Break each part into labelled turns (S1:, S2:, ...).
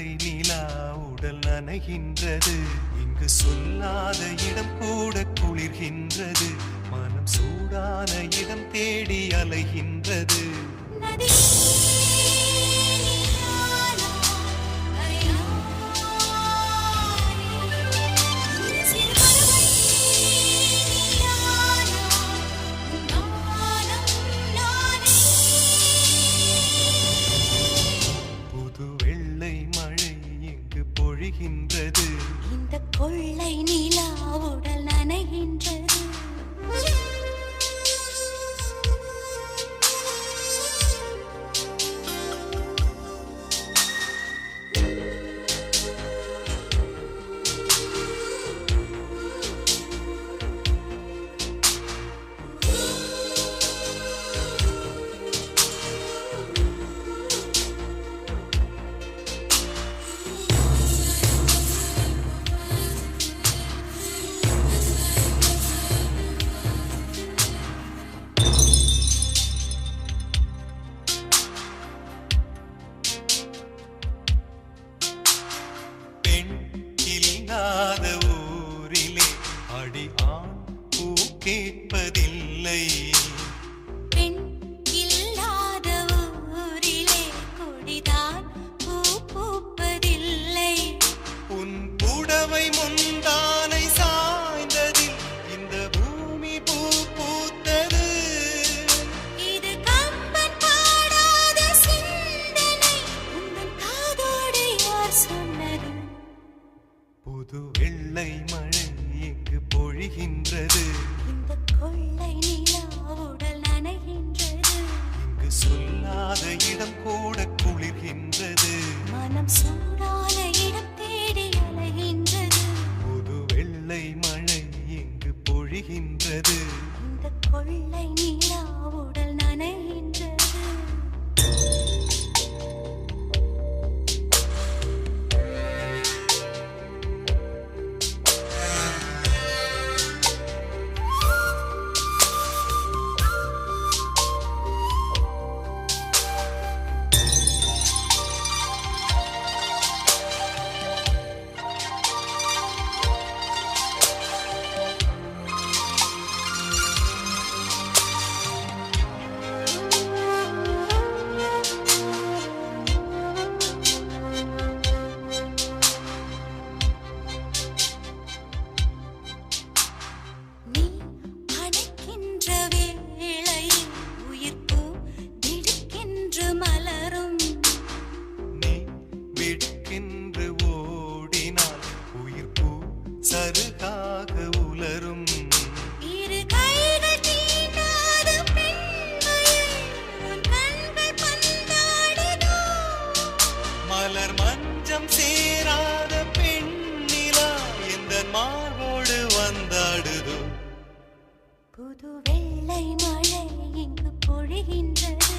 S1: வெள்ளை நிலா உடல் நனைகின்றது. இங்கு சொல்லாத இடம் கூட குளிர்கின்றது. மனம் சூடான இடம் தேடி அலைகின்றது.
S2: இந்த கொள்ளை நிலா உடல் நனைகின்றது.
S1: ஊரிலே அடி ஆண் பூ கேட்பதில்லை.
S2: பெண் இல்லாத ஊரிலே கொடிதான் பூ பூப்பதில்லை.
S1: உன் புடவை முந்தானை சாய்ந்ததில் இந்த பூமி பூ பூத்தது.
S2: இது கம்பன் பாடாத சிந்தனை, உந்தன் காதோடு யார் சொன்னது?
S1: புது வெள்ளை மழை இங்கு பொழிகின்றது.
S2: இந்த கொள்ளை நிலா உடல் நனைகின்றது.
S1: இங்கு சொல்லாத இடம் கூட குளிர்கின்றது.
S2: மனம் சூடான இடம் தேடி அலைகின்றது.
S1: புது வெள்ளை மழை இங்கு பொழிகின்றது.
S2: இந்த கொள்ளை நிலா உடல் நனைகின்றது.
S1: சருகாக உலரும்.
S2: இரு கைகள் தீண்டாத பெண்மையை உன் கண்கள் பந்தாடுதோ.
S1: மலர் மஞ்சம் சேராத பெண்ணிலா எந்த மார்போடு வந்தாடுதோ.
S2: புது வெள்ளை மழை இங்கு பொழிகின்றது.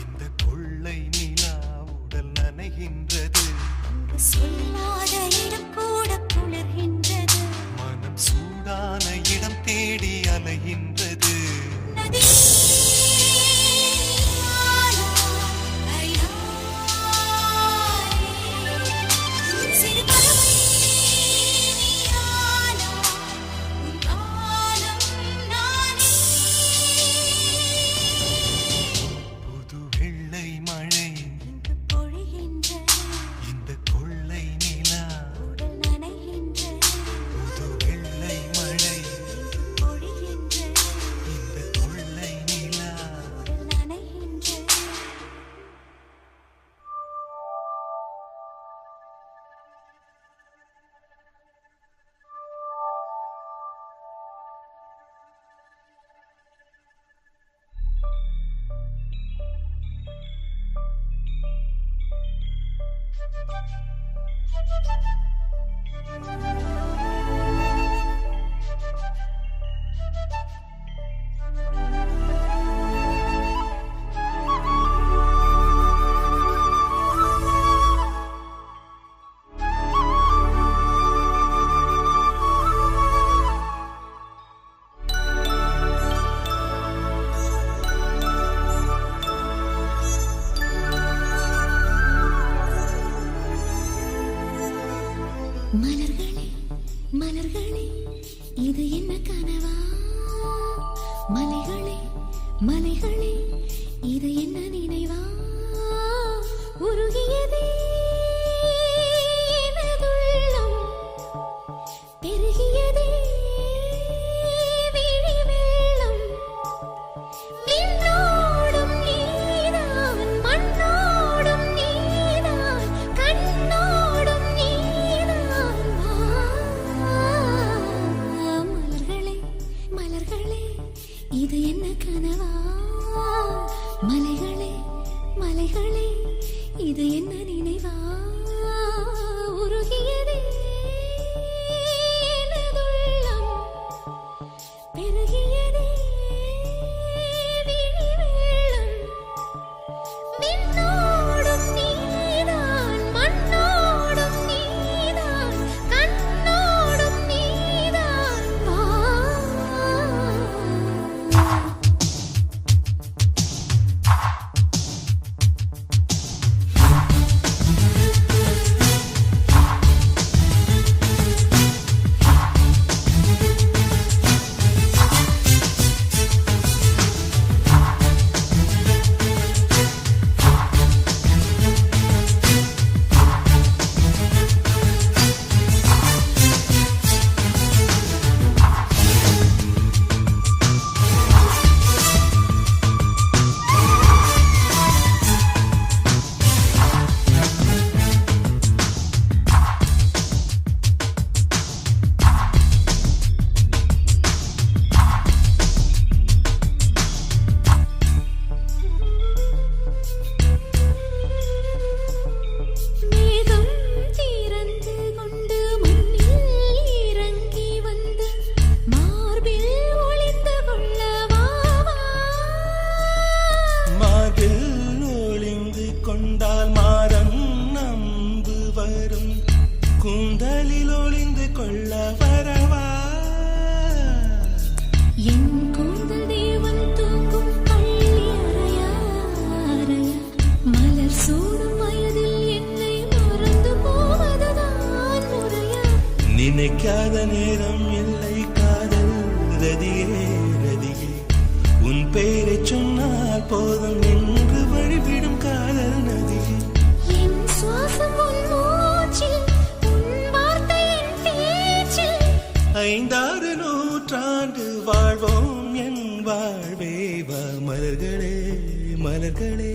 S1: இந்த கொள்ளை நிலா உடல் நனைகின்றது.
S2: இங்கு சொல்லாத இடம் கூட குளிர்கின்றது.
S1: மனம் சூடான இடம் தேடி அலைகின்றது. புது வெள்ளை மழை
S2: இங்கு பொழிகின்றது.
S1: இந்த கொள்ளை நிலா
S2: உடல் நனைகின்றது.
S1: புது வெள்ளை மழை
S2: இங்கு பொழிகின்றது.
S1: இந்த கொள்ளை நிலா.
S2: உடல் நனைகின்றது. மலர்களே மலர்களே இது என்ன கனவா மலைகளே மலைகளே இது என்ன நினைவா உருகியதே எனதுள்ளம் பெருகியதே விழி வெள்ளம் விண்ணோடும் நீதான் மண்ணோடும் நீதான் கண்ணோடும் நீதான் மலர்களே மலர்களே இது என்ன கனவா மலைகளே மலைகளே இது என்ன நினைவா உருகியதே எனதுள்ளம் பெருகியதே விழி வெள்ளம் விண்ணோடும் நீதான் மண்ணோடும் நீதான் கண்ணோடும் நீதான் வா மேகம் திறந்து கொண்டு மண்ணில் இறங்கி வந்து மார்பில் ஒளிந்து கொள்ளவா
S1: மார்பில் ஒளிந்து கொண்டால் மாறம் நம்பு வரும் கூந்தலில் ஒளிந்து கொள்ள வரவா
S2: என் கூந்தல் தேவன் தூங்கும் பள்ளி அறையா அறையா மலர் சூடும் வயதில் என்னை மறந்து போவதுதான் முறையா
S1: நினைக்காத நேரம் இல்லை காதல் ரதியே ரதியே உன் பெயரை சொன்னால் போதும் என்று வழிவிடும் காதல் நதியே
S2: என் சுவாசம் உன் மூச்சில் உன் வார்த்தை என் பேச்சில்
S1: 5-6 நூற்றாண்டு வாழ்வோம் என் வாழ்வே வா மலர்களே மலர்களே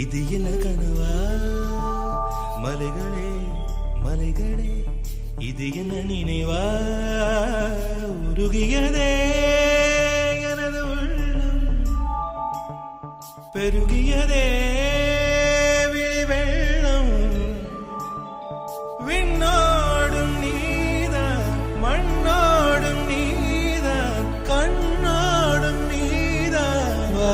S1: இது என்ன கனவா மலைகளே மலைகளே இது என்ன நினைவா உருகியதே எனது உள்ளம் பெருகியதே விழி வெள்ளம் விண்ணோடும் நீதான் மண்ணோடும் நீதான் கண்ணோடும் நீதான் வா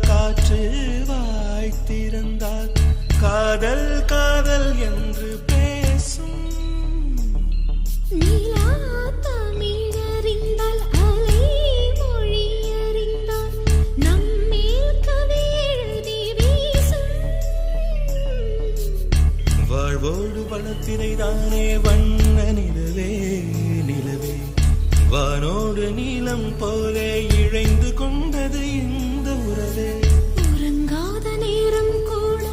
S1: காற்று வாய்த்திருந்தால் காதல் காதல் என்று பேசும்
S2: நீலா தமிழறிந்தால் அலை மொழி அறிந்தால் நம்மேல் கவி எழுதி வீசும்
S1: வாழ்வோடு வளத்திரை தானே வண்ண நிலவே நிலவே வானோடு நீலம் போலே இழைந்து கொண்டது இந்த உறவே
S2: உறங்காத நேரம் கூட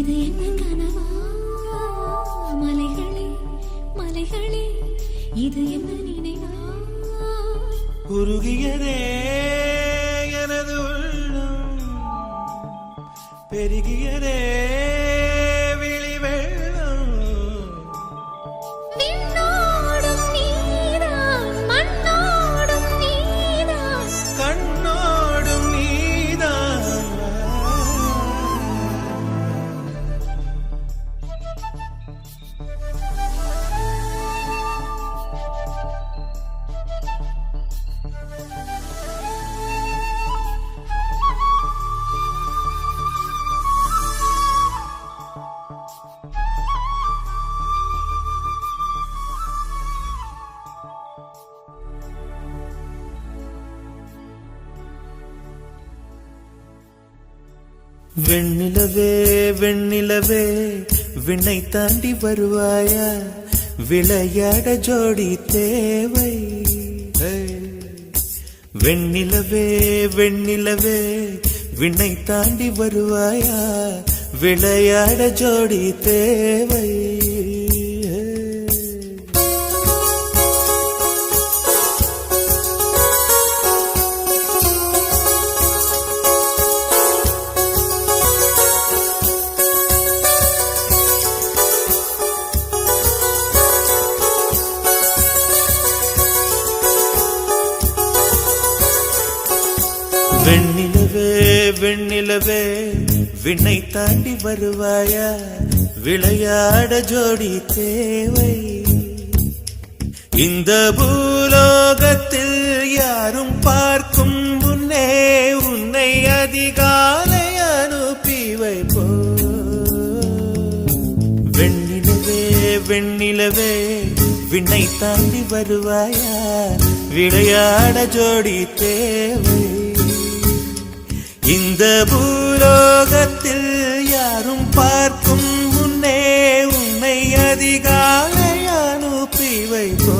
S2: இது என்ன கனவா? மலைகளே மலைகளே இது என்ன நினைவா?
S1: உருகியதே எனது உள்ளம், பெருகியதே விழி வெள்ளம்.
S2: விண்ணோடும் நீதான் மண்ணோடும் நீதான்
S1: கண்ணோடும் நீதான். வெண்ணிலவே வெண்ணிலவே விண்ணை தாண்டி வருவாயா, விளையாட ஜோடி தேவை. வெண்ணிலவே வெண்ணிலவே விண்ணை தாண்டி வருவாயா, விளையாட ஜோடி தேவை. வெண்ணிலவே வெண்ணிலவே விண்ணை தாண்டி வருவாயா, விளையாட ஜோடி தேவை. இந்த பூலோகத்தில் யாரும் பார்க்கும் முன்னே உன்னை அதிகாலை அனுப்பி வைப்போ. வெண்ணிலவே வெண்ணிலவே விண்ணை தாண்டி வருவாயா, விளையாட ஜோடி தேவை. இந்த பூலோகத்தில் யாரும் பார்க்கும் முன்னே உன்னை அதிகாலை அனுப்பி வைப்போ.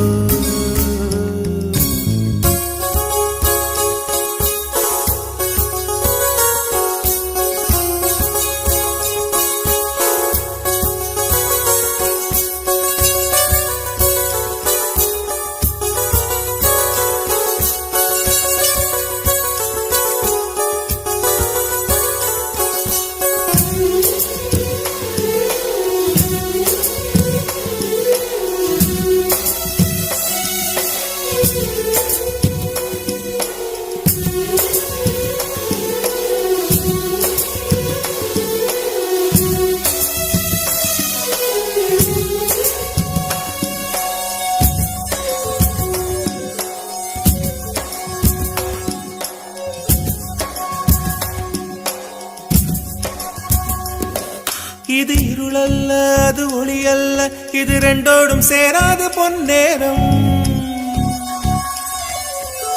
S1: இது இருளல்ல அது ஒளி அல்ல, இது ரெண்டோடும் சேராது பொன்னேரம்.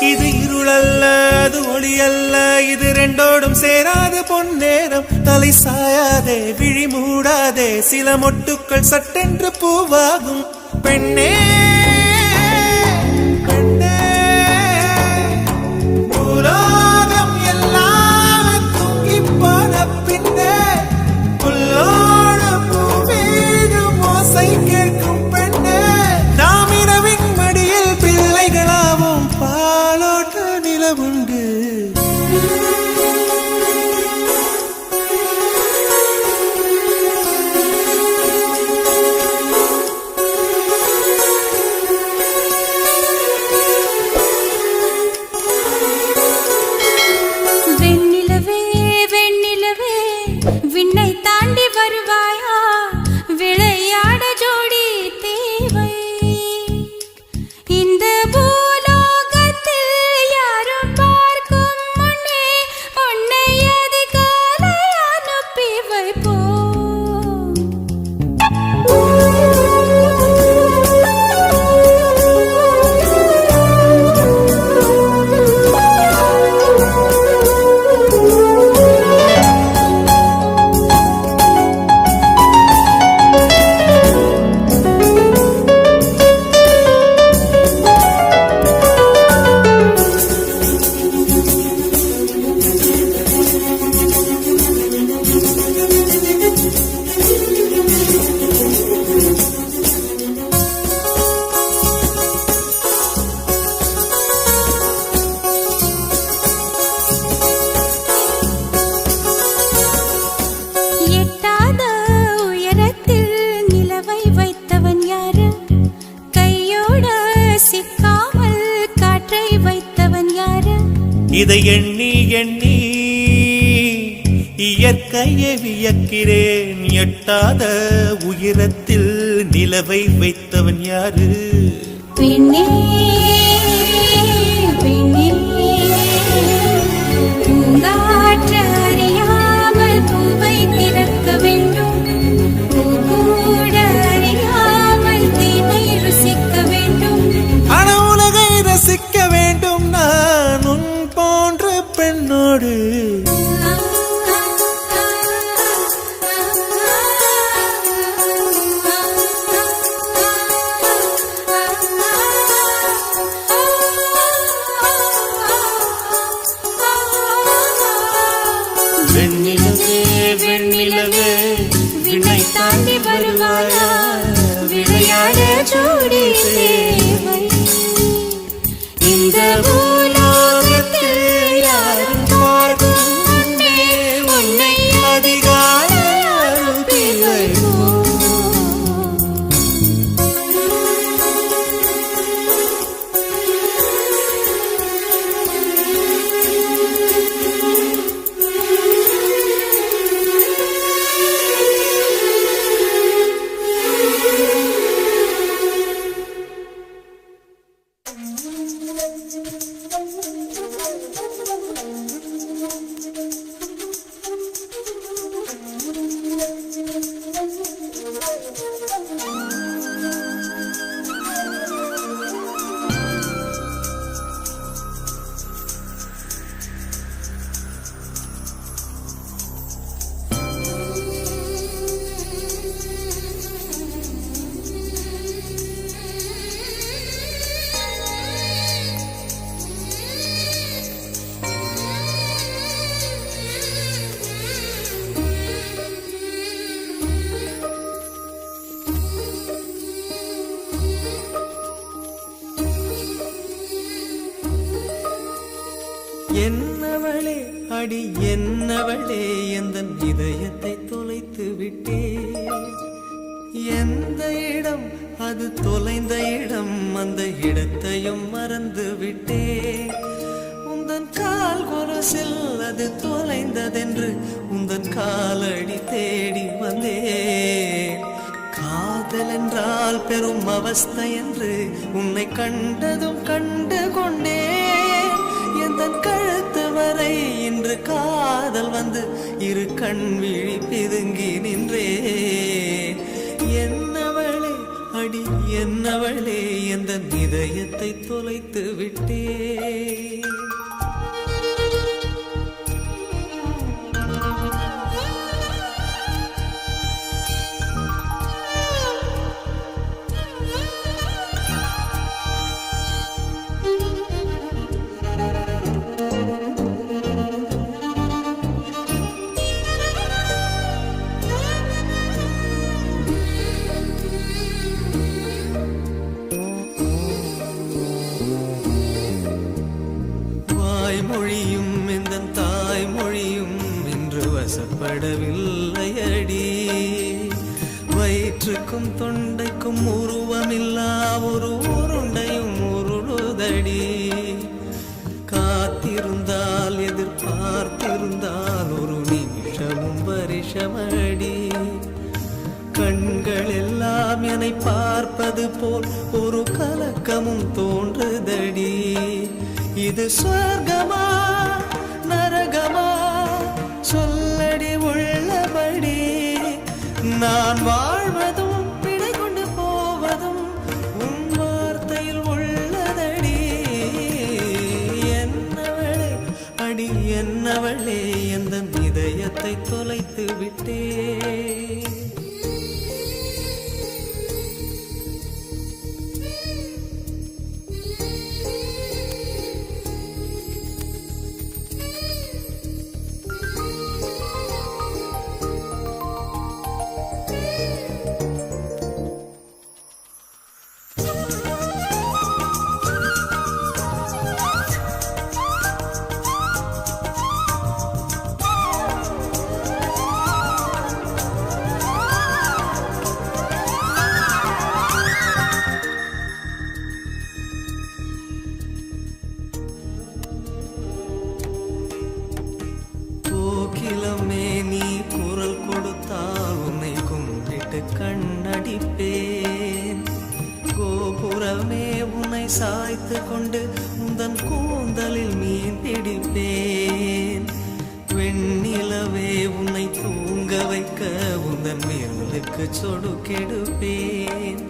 S1: இது இருளல்ல அது ஒளி அல்ல, இது ரெண்டோடும் சேராது பொன்னேரம். தலை சாயாதே விழி மூடாதே, சில மொட்டுக்கள் சட்டென்று பூவாகும். பெண்ணே பெண்ணே பூலோகம் எல்லாம் தூங்கி போன பின்னே புல்லோடு பூவீழும் ஓசை கேட்கும் பெண்ணே. நாம் இரவின் மடியில் பிள்ளைகளாவும் பாலோட்ட நிலவுண்டு. இதை எண்ணி எண்ணி இயற்கையை வியக்கிறேன். எட்டாத உயரத்தில் நிலவை வைத்தவன் யாரு?
S2: பெண்ணே பெண்ணே பூங்காற்று அறியாமல் பூவை திறக்க வேண்டும், பூக்கூட அறியாமல் தீமை ருசிக்க வேண்டும்.
S1: ஆன உலகை ரசிக்க வேண்டும் நான் உன் போன்ற பெண்ணோடு. வெண்ணிலவே வெண்ணிலவே விண்ணை தாண்டி வருவாயா,
S2: விளையாட ஜோடி தேவை. இந்த பூலோகத்தில் யாரும் பார்க்கும் முன்னே உன்னை
S1: அதிகாலை பிழைப்போ. என்னவளே அடி என்னவளே எந்தன் இதயத்தை தொலைத்து விட்டே. எந்த இடம் அது தொலைந்த இடம், அந்த இடத்தையும் மறந்து விட்டே. உந்தன் கால் கொலுசில் அது தொலைந்ததென்று உந்தன் காலடி தேடி வந்தேன். காதல் என்றால் பெரும் அவஸ்தை என்று உன்னை கண்டதும் கண்டு கொண்டேன். எந்தன் கழுத்து வரை இன்று காதல் வந்து இரு கண் விழி பிதுங்கி நின்றேன். என்னவளே அடி என்னவளே எந்தன் இதயத்தை தொலைத்து விட்டேன். மொழியும் இந்த தாய்மொழியும் இன்று வசப்படவில்லையடி. வயிற்றுக்கும் தொண்டைக்கும் உருவமில்லா ஒரு உருண்டையும் உருளுதடி. காத்திருந்தால் எதிர்பார்த்திருந்தால் ஒரு நிமிஷமும் வருஷமடி. கண்கள் எல்லாம் என்னை பார்ப்பது போல் ஒரு கலக்கமும் தோன்றுதடி. இது சொர்க்கமா நரகமா சொல்லடி உள்ளபடி. நான் வாழ்வதும் பிழை கொண்டு போவதும் உன் வார்த்தையில் உள்ளதடி. என்னவளே அடி என்னவளே எந்தன் இதயத்தை தொலைத்து விட்டே. சாய்த்து கொண்டு உந்தன் கூந்தலில் மீன் பிடிப்பேன். வெண்ணிலவே உன்னை தூங்க வைக்க உந்தன் விரலுக்கு சொடுக்கெடுப்பேன்.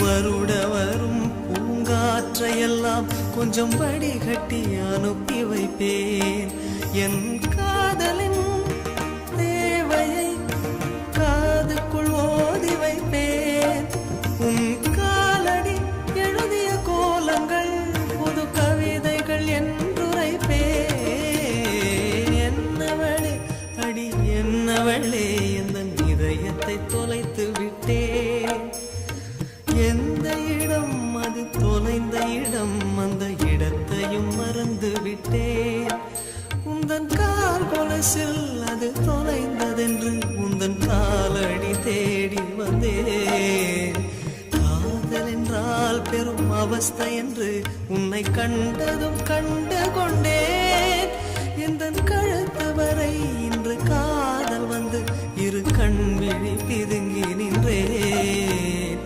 S1: வருட வரும் பூங்காற்றையெல்லாம் கொஞ்சம் வடிகட்டி அனுப்பி வைப்பேன். என் காதலின் தேவையை காதுக்குள் ஓதி வைப்பேன். உன் காலடி எழுதிய கோலங்கள் புது கவிதைகள் என்றுரைப்பேன். என்னவளே அடி என்னவளே எந்த இதயத்தை தொலைத்து விட்டேன். எந்த இடம் அது தொலைந்த இடம், அந்த இடத்தையும் மறந்து விட்டேன். உந்தன் கால் கொலசில் அது தொலைந்ததென்று உந்தன் காலடி தேடி வந்தேன். காதல் என்றால் பெரும் அவஸ்தை என்று உன்னை கண்டதும் கண்டு கொண்டேன். எந்தன் கழுத்து வரை இன்று காதல் வந்து இரு கண் விழி பிதுங்கி நின்றேன்.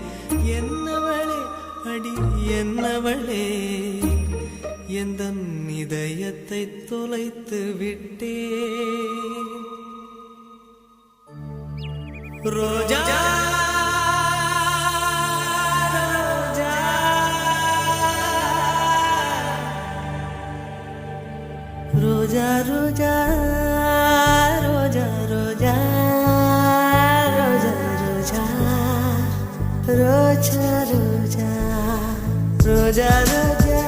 S1: என்னவளே அடி என்னவளே எந்தன் இதயத்தை தொலைத்து விட்டேன். ரோஜா ரோஜா ரோஜா ரோஜா ரோஜா ரோஜா ரோஜா ரோஜா ரோஜா ரோஜா ரோஜா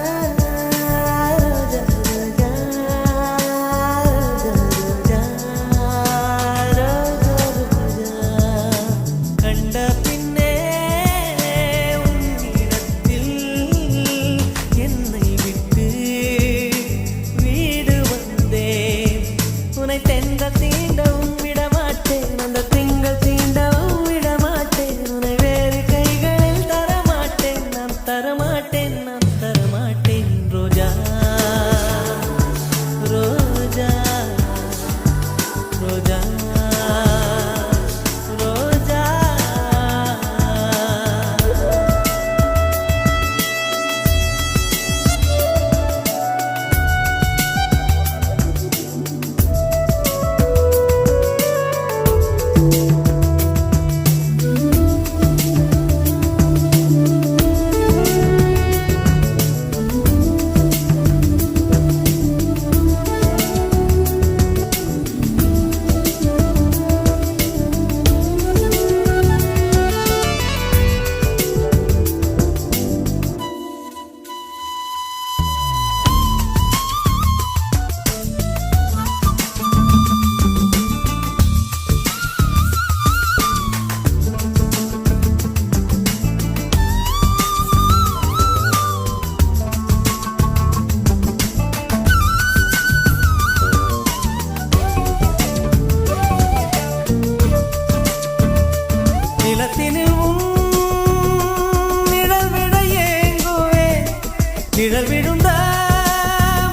S1: நிழல் விழுந்த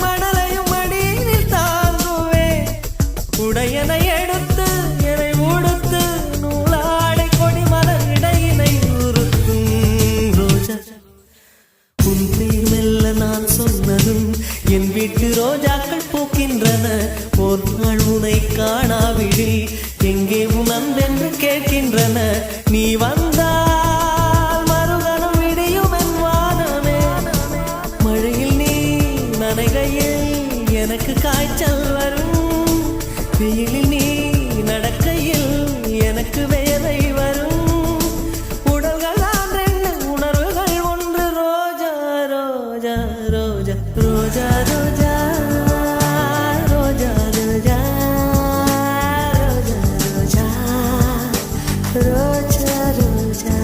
S1: மணலையும் அடியில் தாங்குவேன். உடையனை எடுத்து என்னை உடுத்து நூலாடை கொடி மலர் இடையினை உறுத்தும். ரோஜா உன் பேர் மெல்ல நான் சொன்னதும் என் வீட்டு ரோஜாக்கள் பூக்கின்றன. ஒரு நாள் உனை காணாவிடில் எங்கே உன் அன்பென்று கேட்கின்றன. நீ வந்தால் மறுகணம் விடியும் என் வானமே. மழையில் நீ நனைகையில் எனக்கு காய்ச்சல் வரும். வெயிலில் நீ நடக்கையில் எனக்கு வேலை வரும். உடல்கள் தான் ரெண்டு, உணர்வுகள் ஒன்று. ரோஜா ரோஜா ரோஜா ரோஜா ரோஜா ரோஜா ரோஜா ரோஜா ரோஜா ரோஜா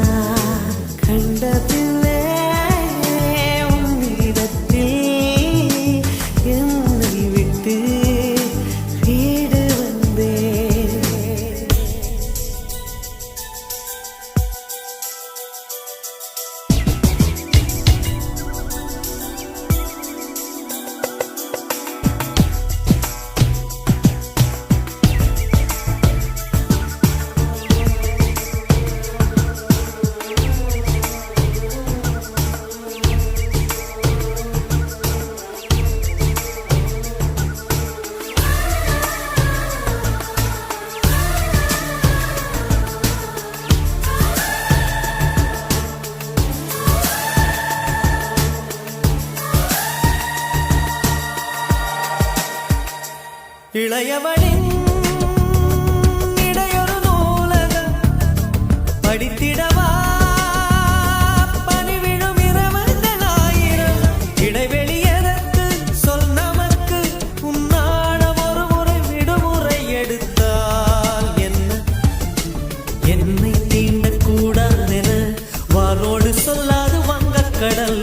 S1: கண்ட பிள்ளை உன்னிடத்தில் என்னை விட்டு வீடு வந்தேன். இளையவனின் இடையொரு நூலகம் படித்திடவா பணிவிடும் இரவுகள் ஆயிரம் இடைவெளி எதற்கு சொல் நமக்கு உன்னாடம் ஒரு முறை விடுமுறை எடுத்தால் என்ன என்னை தீண்டக்கூடாதென வாரோடு சொல்லாது வங்கக்கடல்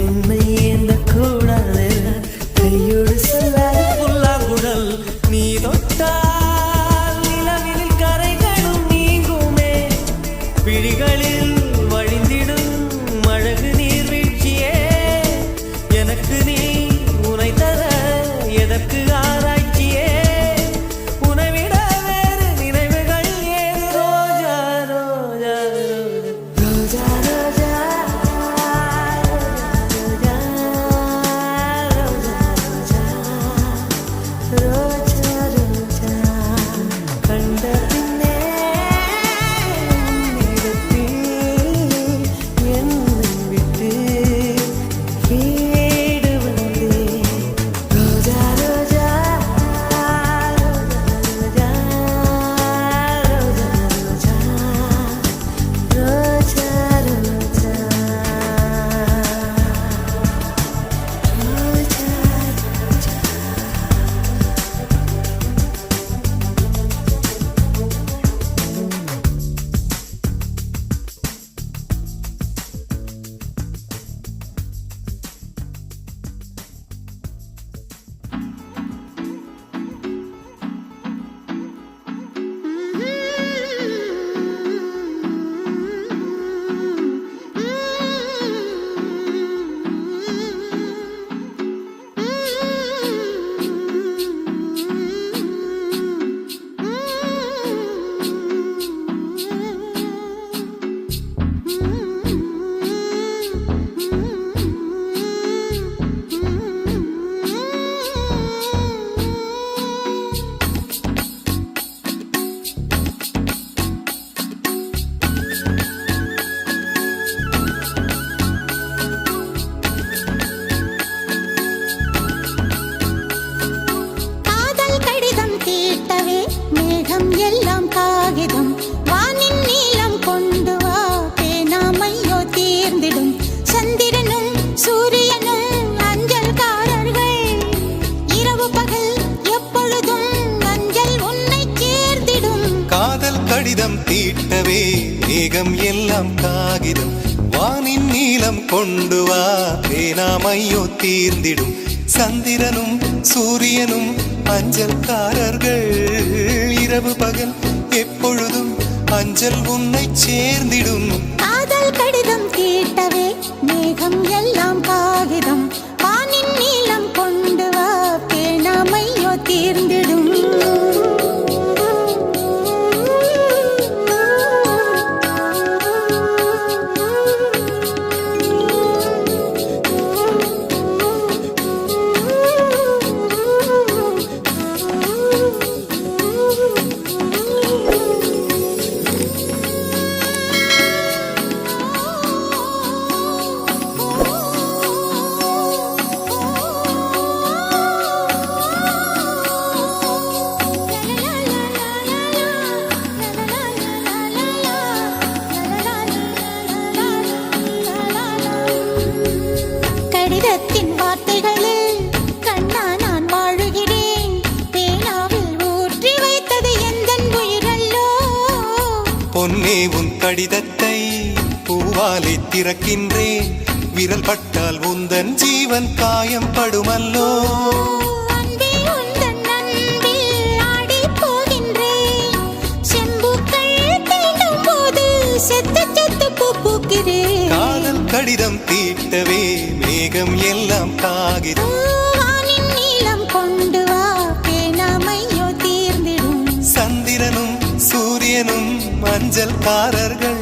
S1: என்னை ஏந்த கூடாதென கையோடு சொல்லாது புல்லாங்குழல் நீ தொட்டால் நிலவில் கரைகளும் நீங்குமே விழிகளில் வழிந்திடும் அழகு நீர்வீழ்ச்சியே எனக்கு நீ உனை தர எதற்கு ஆராய்ச்சியே உனைவிட வேறு நினைவுகள் ஏது ரோஜா ரோஜா ரோஜா ரோஜா ரோஜா ரோஜா ரோஜா கண்ட பின்னே உன்னிடத்தில் என்னை விட்டு வீடு வந்தேன் ரோஜா ரோஜா ரோஜா ரோஜா ரோஜா
S2: காதல் கடிதம் தீட்டவே மேகம் எல்லாம் காகிதம் வானின் நீளம் கொண்டு வா பேனாமையோ தீர்ந்திடும் சந்திரனும் சூரியனும் அஞ்சல்காரர்கள் இரவு பகல் எப்பொழுதும் அஞ்சல் உன்னை சேர்ந்திடும்
S1: காதல் கடிதம் தீட்டவே மேகம் எல்லாம் காகிதம் வானின் நீளம் கொண்டு வா பேனாமையோ தீர்ந்திடும் சந்திரனும் சூரியனும் அஞ்சல்காரர்கள் இரவு பகல் எப்பொழுதும் அஞ்சல் உன்னை சேர்ந்திடும்
S2: காதல் கடிதம் தீட்டவே மேகம் எல்லாம் காகிதம் வானின் நீளம் கொண்டு வா பேனாமையோ தீர்ந்திடும் கடிதத்தின் வார்த்தைகளில் கண்ணா நான் வாழுகிறேன் பேனாவில் ஊற்றி வைத்தது எந்தன் உயிரல்லோ
S1: பொன்னே உன் கடிதத்தை பூவாலை திறக்கின்றேன் விரல் பட்டால் உந்தன் ஜீவன் காயம் படுமல்லோ
S2: அன்பே உந்தன் அன்பில் ஆடிப் போகின்றேன் செம்புக்கள் தீண்டும் போது செத்து செத்து பூ பூக்கிறேன்
S1: காதல் கடிதம் தீட்டவே மேகம் எல்லாம் காகிதம்
S2: வானின் நீளம் கொண்டு வா பேனாமையோ தீர்ந்திடும்
S1: சந்திரனும் சூரியனும் அஞ்சல்காரர்கள்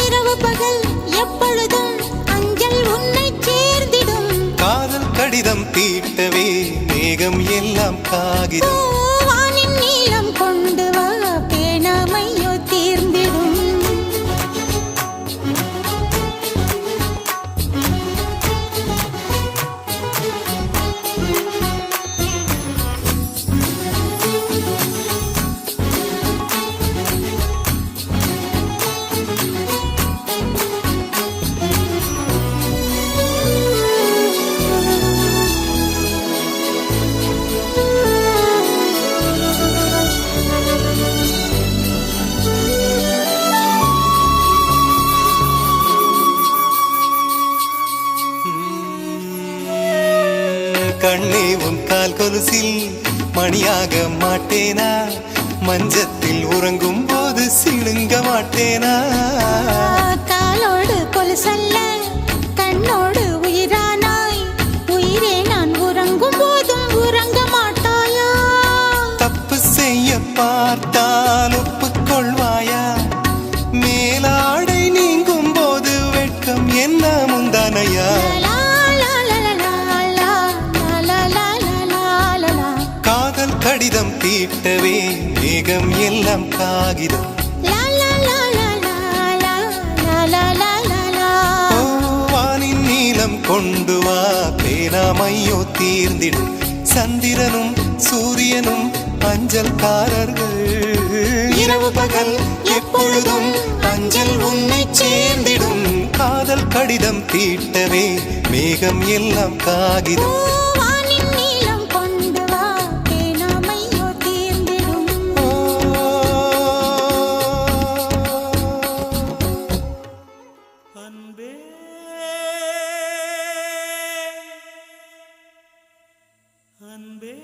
S2: இரவு பகல் எப்பொழுதும் அஞ்சல் உன்னை சேர்ந்திடும்
S1: காதல் கடிதம் தீட்டவே மேகம் எல்லாம் காகிதம்
S2: வானின் நீளம் கொண்டு வா பேனாமையோ தீர்ந்திடும்
S1: கண்ணே உன் கால் கொலுசில் மணியாக மாட்டேனா, மஞ்சத்தில் உறங்கும் போது சிணுங்க மாட்டேனா.
S2: காலோடு கொலுசல்ல கண்ணோடு உயிரானாய், உயிரே நான் உறங்கும் போதும் உறங்க மாட்டாயா?
S1: தப்பு செய்ய பார்த்தால் ஒப்புக்கொள்வாயா? மேலாடை நீங்கும் போது வெட்கம் என்ன முந்தானையா? காதல் கடிதம் தீட்டவே மேகம் எல்லாம் காகிதம். வானின் நீளம் கொண்டு வா, பேனாமையோ தீர்ந்திடும். சந்திரனும் சூரியனும் அஞ்சல்காரர்கள், இரவு பகல் எப்பொழுதும் அஞ்சல் உன்னை சேர்ந்திடும். காதல் கடிதம் தீட்டவே மேகம் எல்லாம் காகிதம்.
S3: அன்பே அன்பே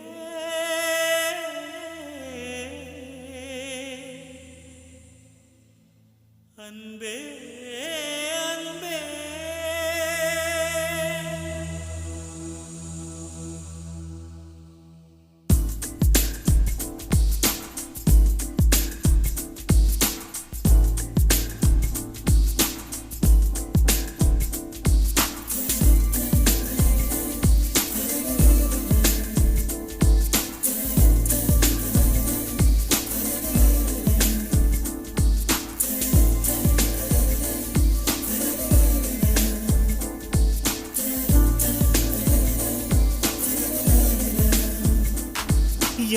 S3: அன்பே அன்பே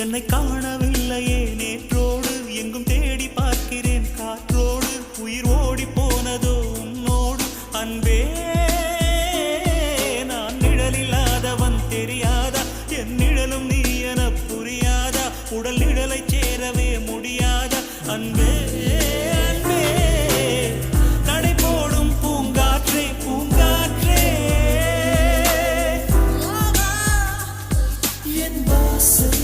S3: என்னை காணவில்லையே நேற்றோடு, எங்கும் தேடி பார்க்கிறேன் காற்றோடு. உயிர் ஓடி போனதோ உன்னோடு அன்பே. நான் நிழலில்லாதவன் தெரியாதா? என் நிழலும் நீ என புரியாதா? உடல் நிழலை சேரவே முடியாதா? அன்பே அன்பே நடை போடும் பூங்காற்றே பூங்காற்றே, என் வாசல்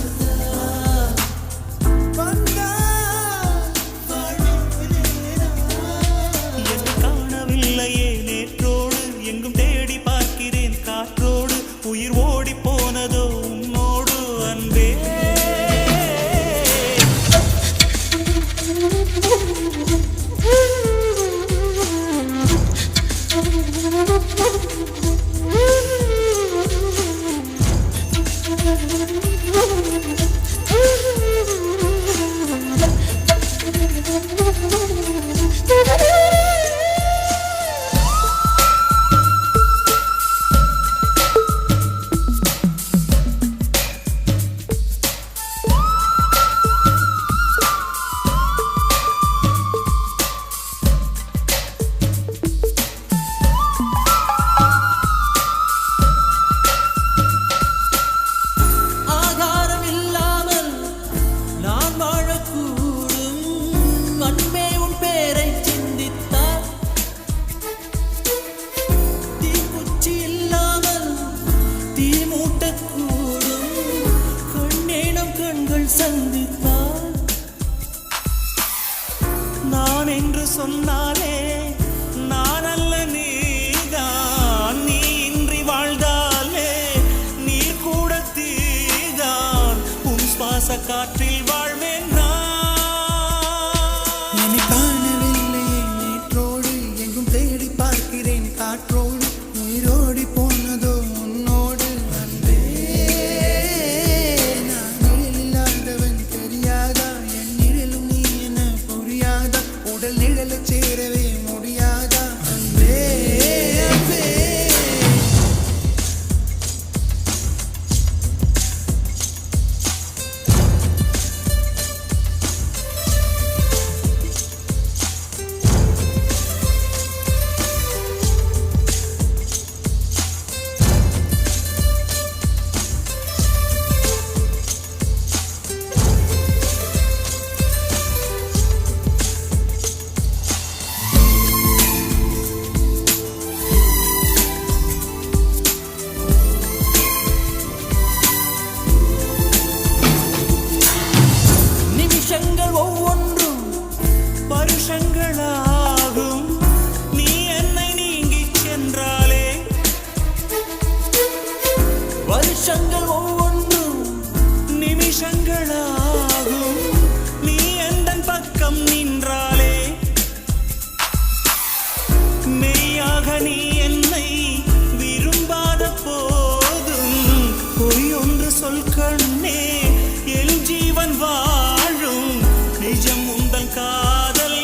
S3: காணவில்லையே நேற்றோடு, எங்கும் தேடி பார்க்கிறேன் காற்றோடு. உயிர் ஓடி போனதோ உன்னோடு அன்பே. சந்தித்தால் நான் என்று சொன்னாலே நான் அல்ல நீதான். நீ இன்றி வாழ்ந்தாலே நீர் கூட தீதான். உன் சுவாச காற்றில் வாழ்வேன் நான்.
S1: என்னை காணவில்லையே நேற்றோடு, எங்கும் தேடி பார்க்கிறேன் காற்றோடு. உயிரோடி போனதோ உன்னோடு அன்பே. நான் நிழலில்லாதவன் தெரியாதா? என் நிழலும் நீ என புரியாதா? உடல் நிழலை சேரவே முடியாதா? அன்பே அன்பே. வருஷங்கள் ஒவ்வொன்றும்
S3: நிமிஷங்களாகும் நீ எந்தன் பக்கம் நின்றாலே மெய்யாக நீ என்னை விரும்பாத போதும் பொய் ஒன்று சொல் கண்ணே என் ஜீவன் வாழும் நிஜம் உந்தன் காதல்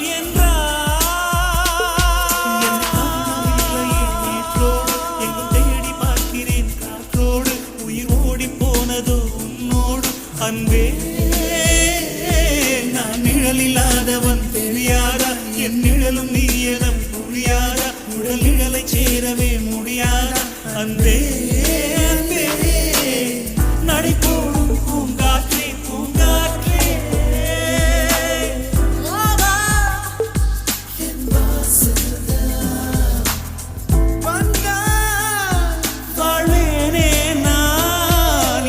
S3: நேற்றோடு எங்கும் தேடி பார்க்கிறேன் காற்றோடு உயிர் ஓடி போனதோ உன்னோடு அன்பே நான் நிழலில்லாதவன் தெரியாதா என் நிழலும் நீ என புரியாதா உடல் நிழலை சேரவே முடியாதா அன்பே அன்பே நடைபோடும் பூங்காற்றே பூங்காற்றே வாழ்வேனே நான்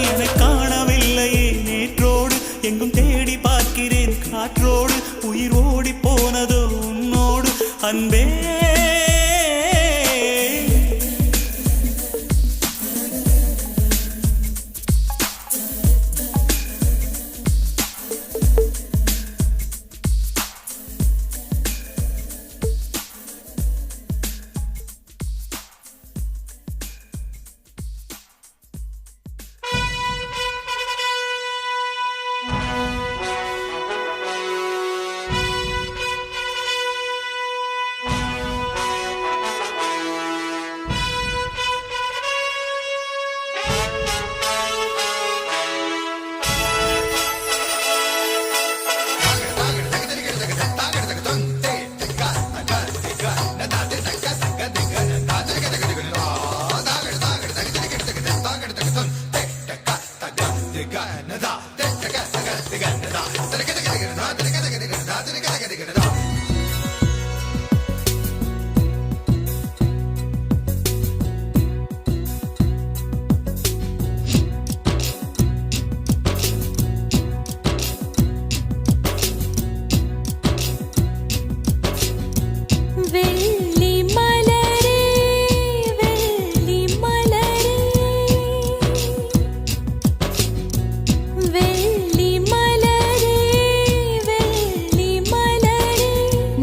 S3: என்னை காணவில்லையே நேற்றோடு எங்கும் தேடி பார்க்கிறேன் காற்றோடு உயிர் ஓடி போனதோ உன்னோடு அன்பே
S2: வெள்ளி மலரே வெள்ளி மலரே வெள்ளி மலரே வெள்ளி மலரே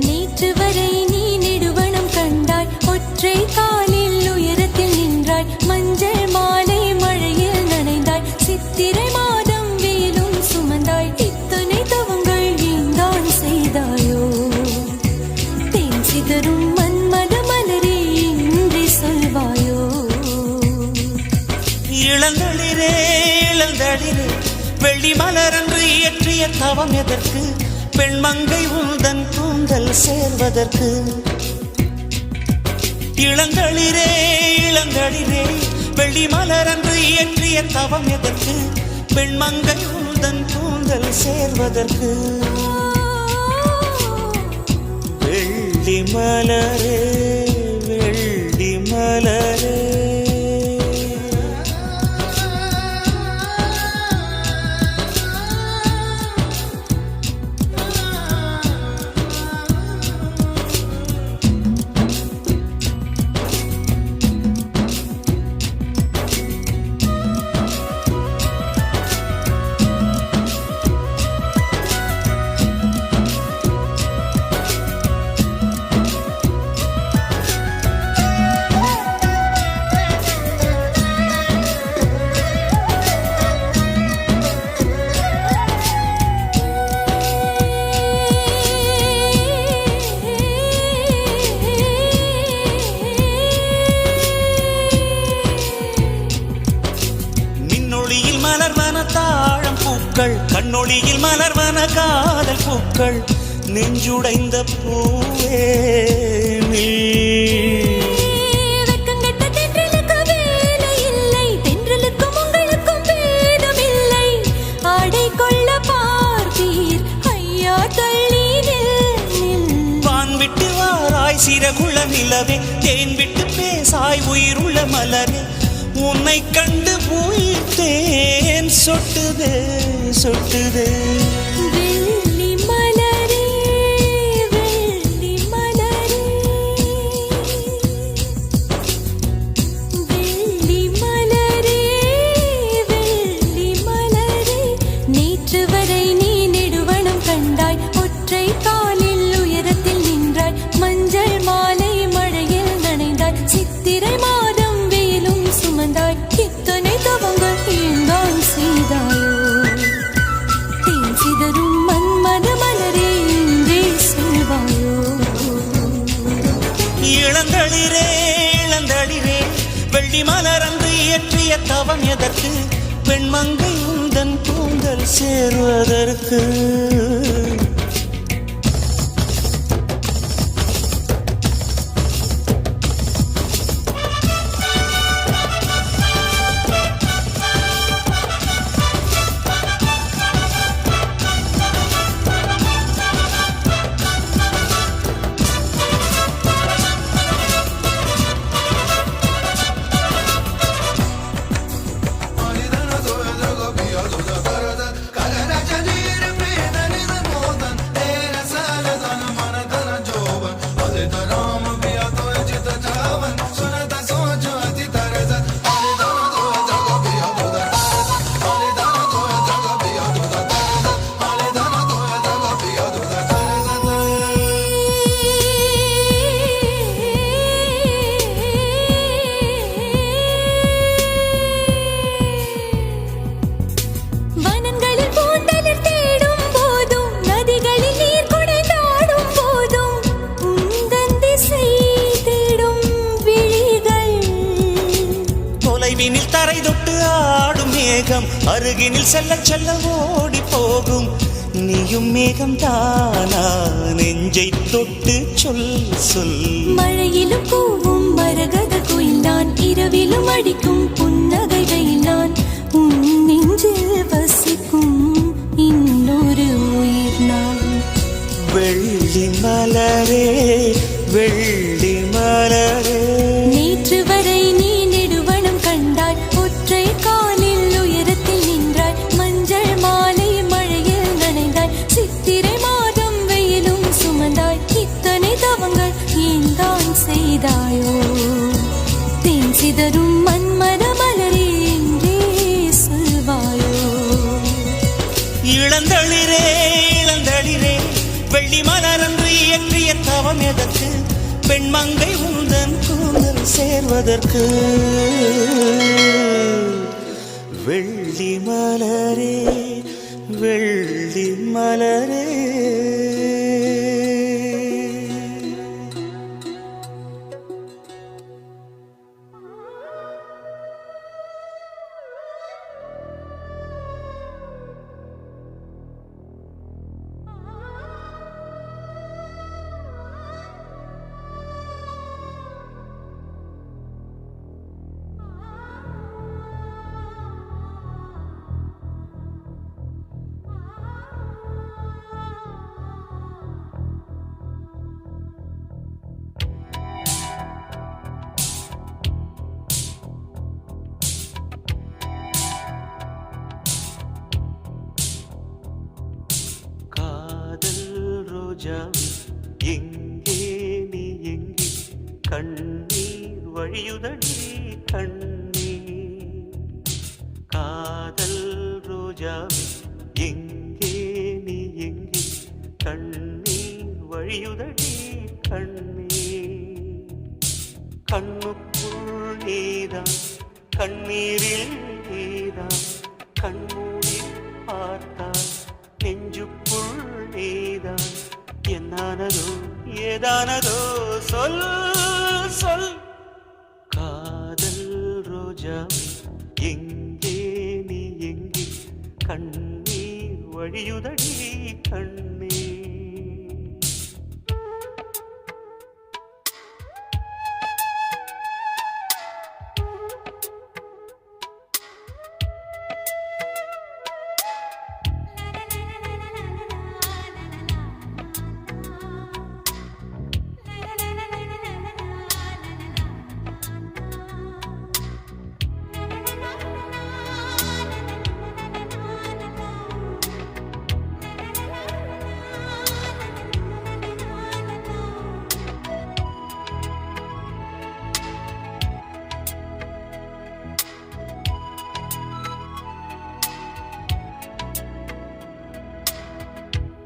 S2: நேற்று வரை நீ நெடுவனம் கண்டாய் ஒற்றை காலில் உயரத்தில் நின்றாய் மஞ்சள் மாலை மழையில் நனைந்தாய் சித்திரை மாதம் வெயிலும் சுமந்தாய் இத்தனை தவங்கள் நீந்தான் செய்தாயோ சிதறும் மன்மத மலரே இன்றி சொல்வாயோ
S3: இளந்தளிரே இளந்தளிரே வெள்ளி மலரன்று இயற்றிய தவம் எதற்கு பெண்மங்கை உந்தன் கூந்தல் சேர்வதற்கு இளந்தளிரே இளந்தளிரே வெள்ளி மலரன்று இயற்றிய தவம் எதற்கு பெண்மங்கை உந்தன் கூந்தல் சேர்வதற்கு வெள்ளி மலரே வெள்ளி மலரே கண்ணொளியில் மலர்வன காதல் பூக்கள் நெஞ்சுடைந்த பூவே
S2: வெக்கங்கெட்ட தென்றலுக்கு வேலை இல்லை தென்றலுக்கும் உங்களுக்கும் பேதம் இல்லை ஆடை கொள்ள பார்த்தீர் ஐயா தள்ளி
S3: வான் விட்டு வாராய் சிறகுள நிலவே தேன் விட்டு பேசாய் உயிருள்ள மலரே உன்னை கண்டு உயிர் தேன் சொட்டுதே சொட்டுதே
S2: வெள்ளி மலரே வெள்ளி மலரே வெள்ளி மலரே
S3: இயற்றிய தவம் எதற்கு பெண்மங்கை உந்தன் கூந்தல் சேருவதற்கு
S2: வனங்களில் பூந்தளிர் தேடும் போதும் நதிகளில் நீர் குடைந்தாடும் போதும் உந்தன் திசை தேடும் விழிகள்
S3: தொலைவினில் தரை தொட்டு ஆடும் மேகம் அருகினில் செல்ல செல்ல ஓடி போகும் நீயும் மேகம் தானா நெஞ்சை தொட்டு சொல் சொல்
S2: மழையிலும் பூவும் மரகத குயில் நான் இரவிலும் அடிக்கும் புன்னகை வெயில் நான் உன் நெஞ்சில் வசிக்கும் இன்னொரு உயிர் நான்
S3: வெள்ளி மலரே வெள்ளி மலரே
S2: நேற்று வரை நீ நெடுவனம் கண்டாய் ஒற்றை காலில் உயரத்தில் நின்றாய் மஞ்சள் மாலை மழையில் நனைந்தாய் சித்திரை மாதம் வெயிலும் சுமந்தாய் இத்தனை தவங்கள் ஏன் தான் செய்தாயோ தேன் சிதறும் மன்மத மலரே எங்கே சொல்வாயோ
S3: இளந்தளிரே இளந்தளிரே வெள்ளி மலரன்று இயற்றிய தவம் எதற்கு பெண்மங்கை உந்தன் கூந்தல் சேர்வதற்கு வெள்ளி மலரே வெள்ளி மலரே ரோஜாவே எங்கே நீ எங்கே கண்ணீர் வழியுதடி கண்ணீர் காதல் ரோஜாவே எங்கே நீ எங்கே கண்ணீர் வழியுதடி கண்ணீர் கண்ணுக்குள் நீதான் கண்ணீரில் நீதான் கண்மூடி பார்த்தால் நெஞ்சுக்குள் நீதான் என்னானதோ ஏதானதோ சொல் சொல் காதல் ரோஜாவே எங்கே நீ எங்கே கண்ணீர் வழியுதடி கண்ணீர்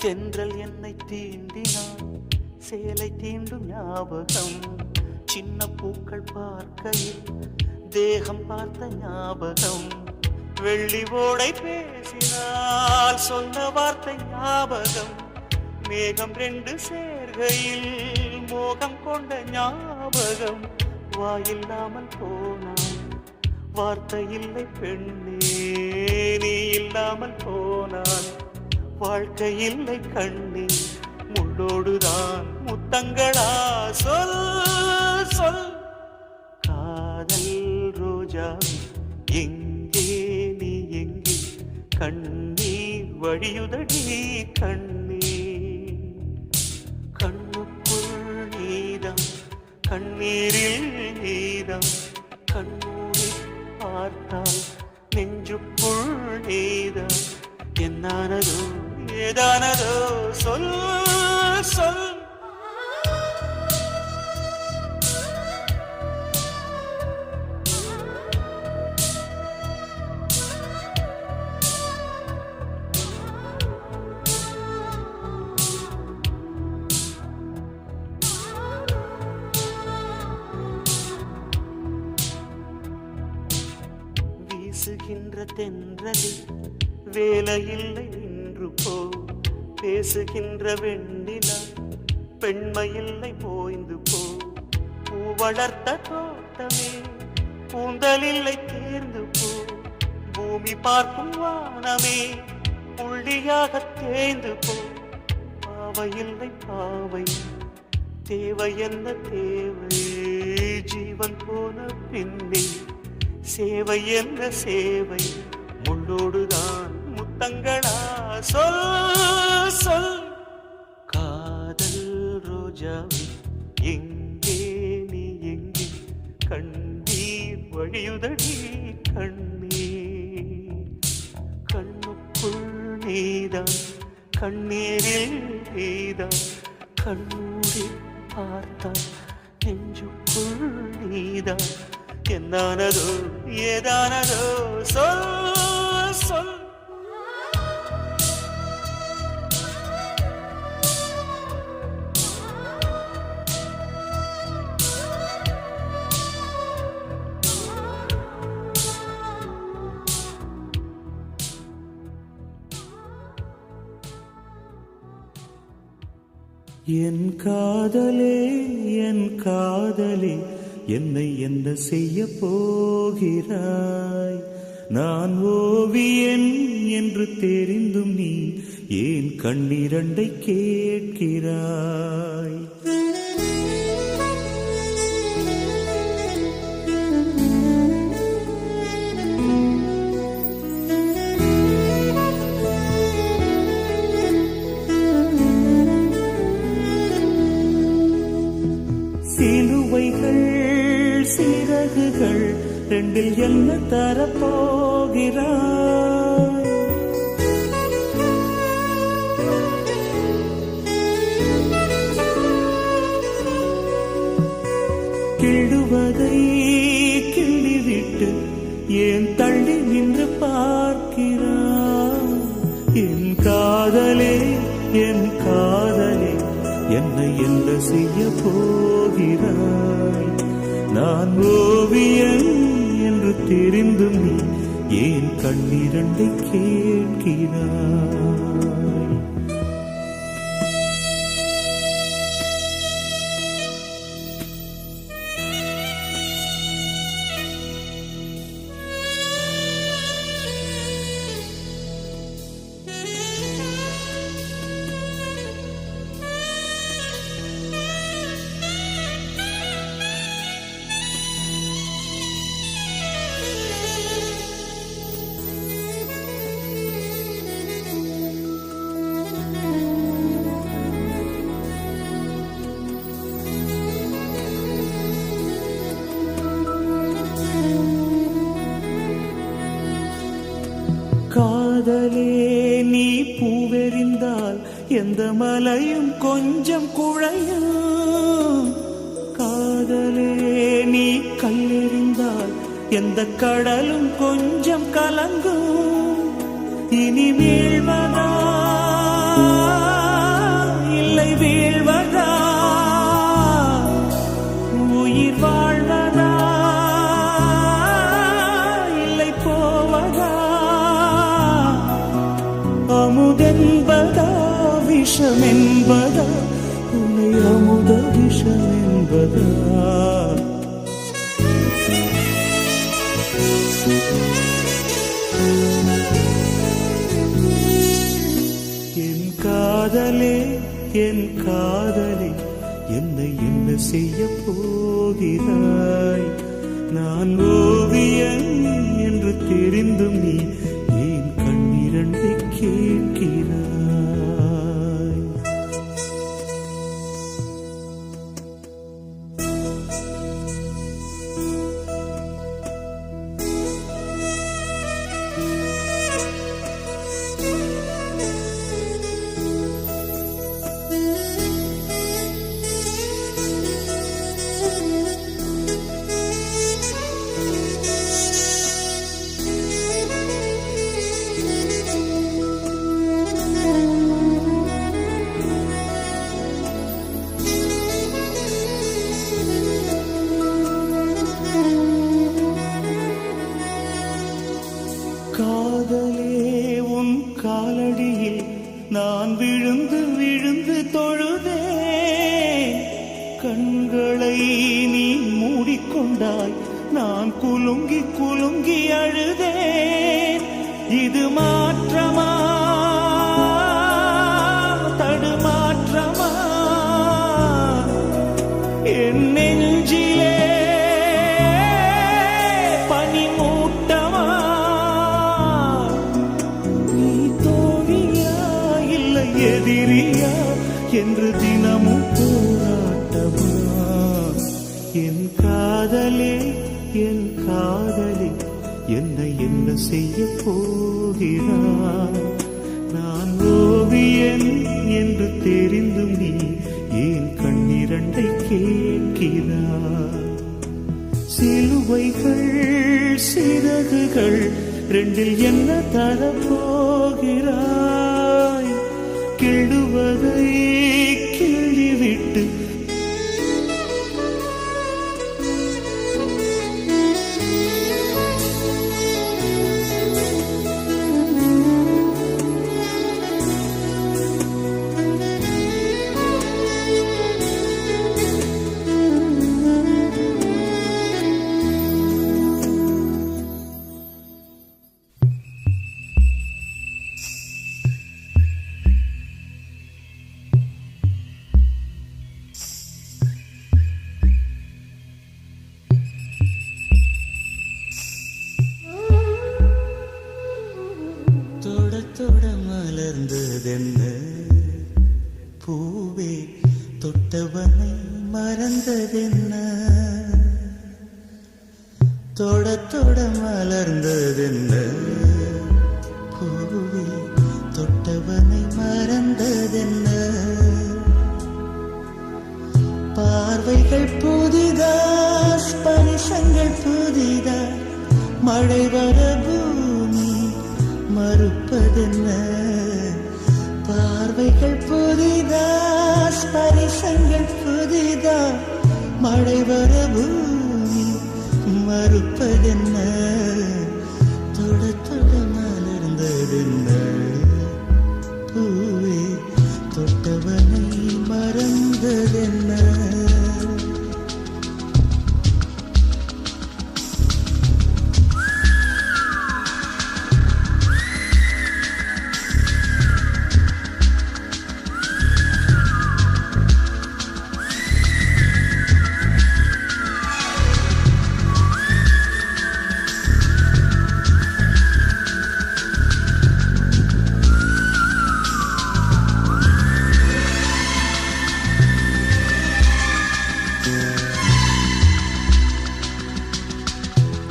S3: தென்றல் என்னை தீண்டினான் சேலை தீண்டும் ஞாபகம் சின்ன பூக்கள் பார்க்கையில் தேகம் பார்த்த ஞாபகம் வெள்ளி ஓடை பேசினால் சொன்ன வார்த்தை ஞாபகம் மேகம் ரெண்டு சேர்கையில் மோகம் கொண்ட ஞாபகம் வாயில்லாமல் போனான் வார்த்தை இல்லை பெண்ணே, நீ இல்லாமல் போனால் வாழ்க்கை இல்லை கண்ணே, முள்ளோடுதான் முத்தங்களா, சொல் சொல். காதல் ரோஜா எங்கே, நீ எங்கே, கண்ணீர் வழியுதடி கண்ணீர். கண்ணுக்குள் நீதம், கண்ணீரில் நீதம், கண்ணூரை பார்த்தால் நெஞ்சுக்குள் நீதம். என்னானதோ ஏதானதோ சொல் சொல். வீசுகின்ற தென்றலில் வேலையில்லை நின்று போ, பேசுகின்ற வெண்ணிலா பெண்மையில்லை போய்ந்து போ. பூ வளர்த்த தோட்டமே கூந்தலில்லை தேர்ந்து போ, பூமி பார்க்கும் வானமே புள்ளியாக தேய்ந்து போ. பாவையில்லை பாவை தேவை என்ன தேவை, ஜீவன் போன பின்னே சேவை என்ன சேவை, முள்ளோடுதான் முத்தங்களா, சொல் சொல். காதல் ரோஜாவே எங்கே, நீ எங்கே, கண்ணீர் வழியுதடி கண்ணீர். கண்ணுக்குள் நீதான், கண்ணீரில் நீதான், கண்ணூரி பார்த்தால் நெஞ்சுக்குள் நீதான். என்னானதோ ஏதானதோ சொல் சொல்.
S1: என் காதலே என் காதலே, என்னை என்ன செய்ய போகிறாய்? நான் ஓவியன் என்று தெரிந்தும் நீ ஏன் கண்ணிரண்டை கேட்கிறாய்? சிலுவைகள் சிறகுகள் ரெண்டில் என்ன தரப்போகிறாய்? கிள்ளுவதை கிள்ளிவிட்டு ஏன் தள்ளி நின்று பார்க்கிறாய்? என் காதலே என் காதலே, என்னை என்ன செய்ய போகிறாய்? நான் ஓவியன் என்று தெரிந்தும் நீ ஏன் கண்ணிரண்டை கேட்கிறாய்? காதலே நீ பூவெறிந்தால் எந்த மலையும் கொஞ்சம் குழையும். காதலே நீ கல்லெறிந்தால் எந்த கடலும் கொஞ்சம் கலங்கும். இனி வீழ்வதா இல்லை வீழ்வதா, உயிர் வாழ்வதா இல்லை போவதா, அமுதென்பதா விஷமென்பதா, உன்னை அமுத விஷமென்பதா? காதலே என் காதலே என்னை என்ன செய்ய போகிறாய் நான் ஓவியன் என்று தெரிந்தும் நீ ஏன் கண்ணிரண்டை கேட்கிறாய் காதலே உன் காலடியில் நான் விழுந்து விழுந்து தொழுதேன் கண்களை நீ மூடிக்கொண்டாய் நான் குலுங்கி குலுங்கி அழுதேன் இது மாற்றமா தடுமாற்றமா என் நெஞ்சிலே எதிரியா என்று தினமும் போராட்டமா என் காதலே என்னை என்ன செய்ய போகிறாய் நான் ஓவியன் என்று தெரிந்தும் நீ ஏன் கண்ணிரண்டை கேட்கிறாய் சிலுவைகள் சிறகுகள் ரெண்டில் என்ன தரப்போகிறாய் கிழுவதை கிழிவிட்டு தொட மலர்ந்ததென்ன பூவே தொட்டவனை மறந்ததென்ன தொட மலர்ந்ததென்ன பூவே தொட்டவனை மறந்ததென்ன பார்வைகள் புதிதா ஸ்பரிசங்கள் புதிதா மழை வர பூமி மறுப்பதென்ன பார்வைகள் புதிதா ஸ்பரிசங்கள் புதிதா மழை வர பூமி மறுப்பதென்ன தொட மலர்ந்ததென்ன பூவே தொட்டவனை மறந்ததென்ன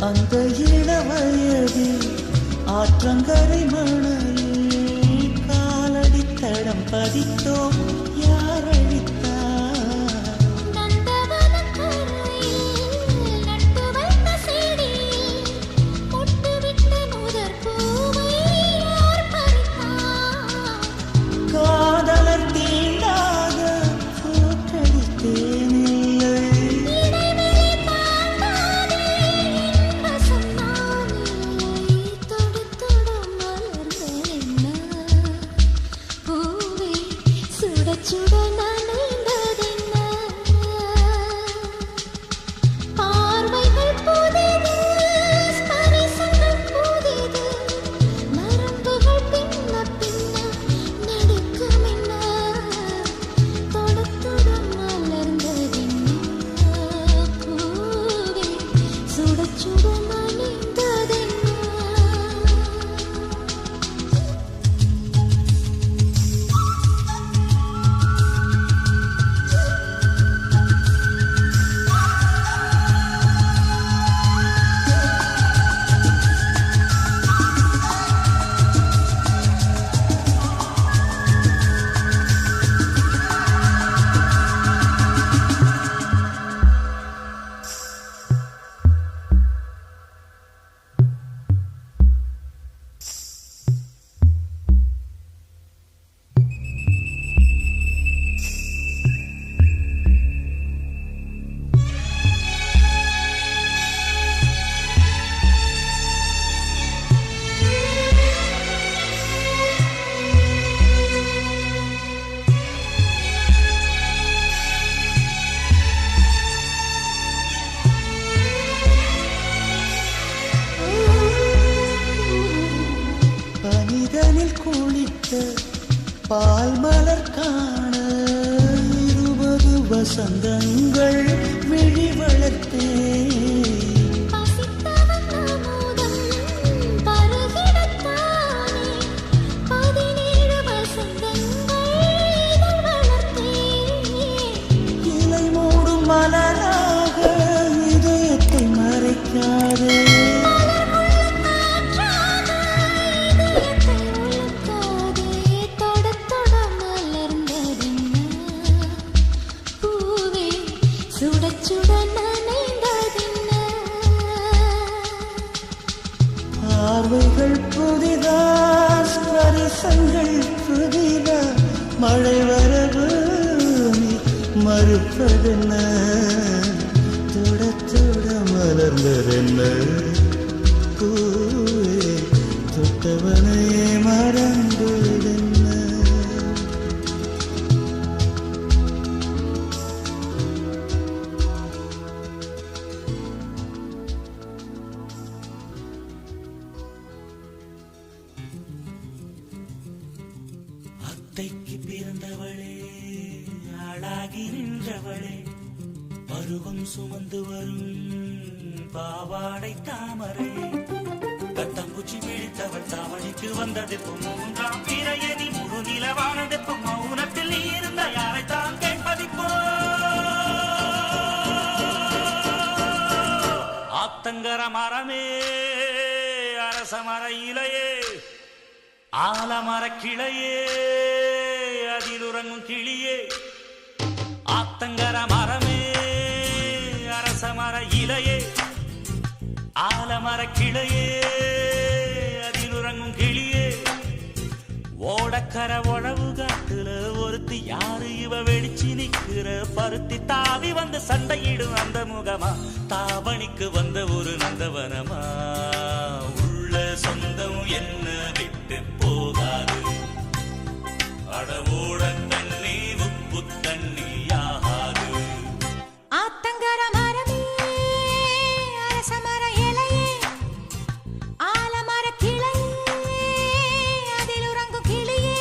S1: அந்த இளவயதில் ஆற்றங்கரை மணலில் காலடி தடம் பதித்தோம் யார் அழித்தார் காதலர் தீண்டாத போற்றடித்தேனில்லை
S2: தொட
S3: பால் மலர் காண 20 வசந்தங்கள் விழி வளர்த்தேன்.
S2: பசித்தவன் அமுதம் பருகிடத்தானே 17 வசந்தங்கள் இதழ் வளர்த்தேன்.
S3: இலை மூடும் மலராக இதயத்தை மறைக்காதே. பார்வைகள் புதிதா, ஸ்பரிசங்கள் புதிதா, மழை வரவு நீ மறுப்பதென்ன, தொட தொட மலர்ந்ததென்ன, பூவே தொட்டவனை மறந்ததென்ன. அத்தைக்கு பிறந்தவளே, ஆளாகி நின்றவளே, பருவம் சுமந்து வரும் பாவாடை தாமரை, கட்டம்பூச்சி பிடித்தவள் தாவணிக்கு வந்ததெப்பும் 3ஆம் பிறையணி முழு நிலவானதெப்பும் மௌனத்தில் நீ இருந்த யாரைத்தான் கேட்பதிப்போ. ஆத்தங்கர மரமே, அரச மர இலையே, ஆலமர கிளையே, அதில் உறங்கும் கிளியே. ஆத்தங்கர மரமே, அரச மர இலையே, ஆலமர கிளையே, அதில் உறங்கும் கிளியே. ஓடக்கர உழவு காட்டுல ஒருத்தி யாரு இவ வெடிச்சு நிக்கிற, பருத்தி தாவி வந்து சண்டையிடும் அந்த முகமா, தாவணிக்கு வந்த ஒரு நந்தவனமா. உள்ள சொந்தம் என்ன விட்டு போகாது, அடவோட தண்ணி உப்பு தண்ணி ஆகாது.
S2: ஆத்தங்கர மரமே, அரச மர இலையே, ஆலமர கிளையே, அதில் உறங்கும் கிளியே.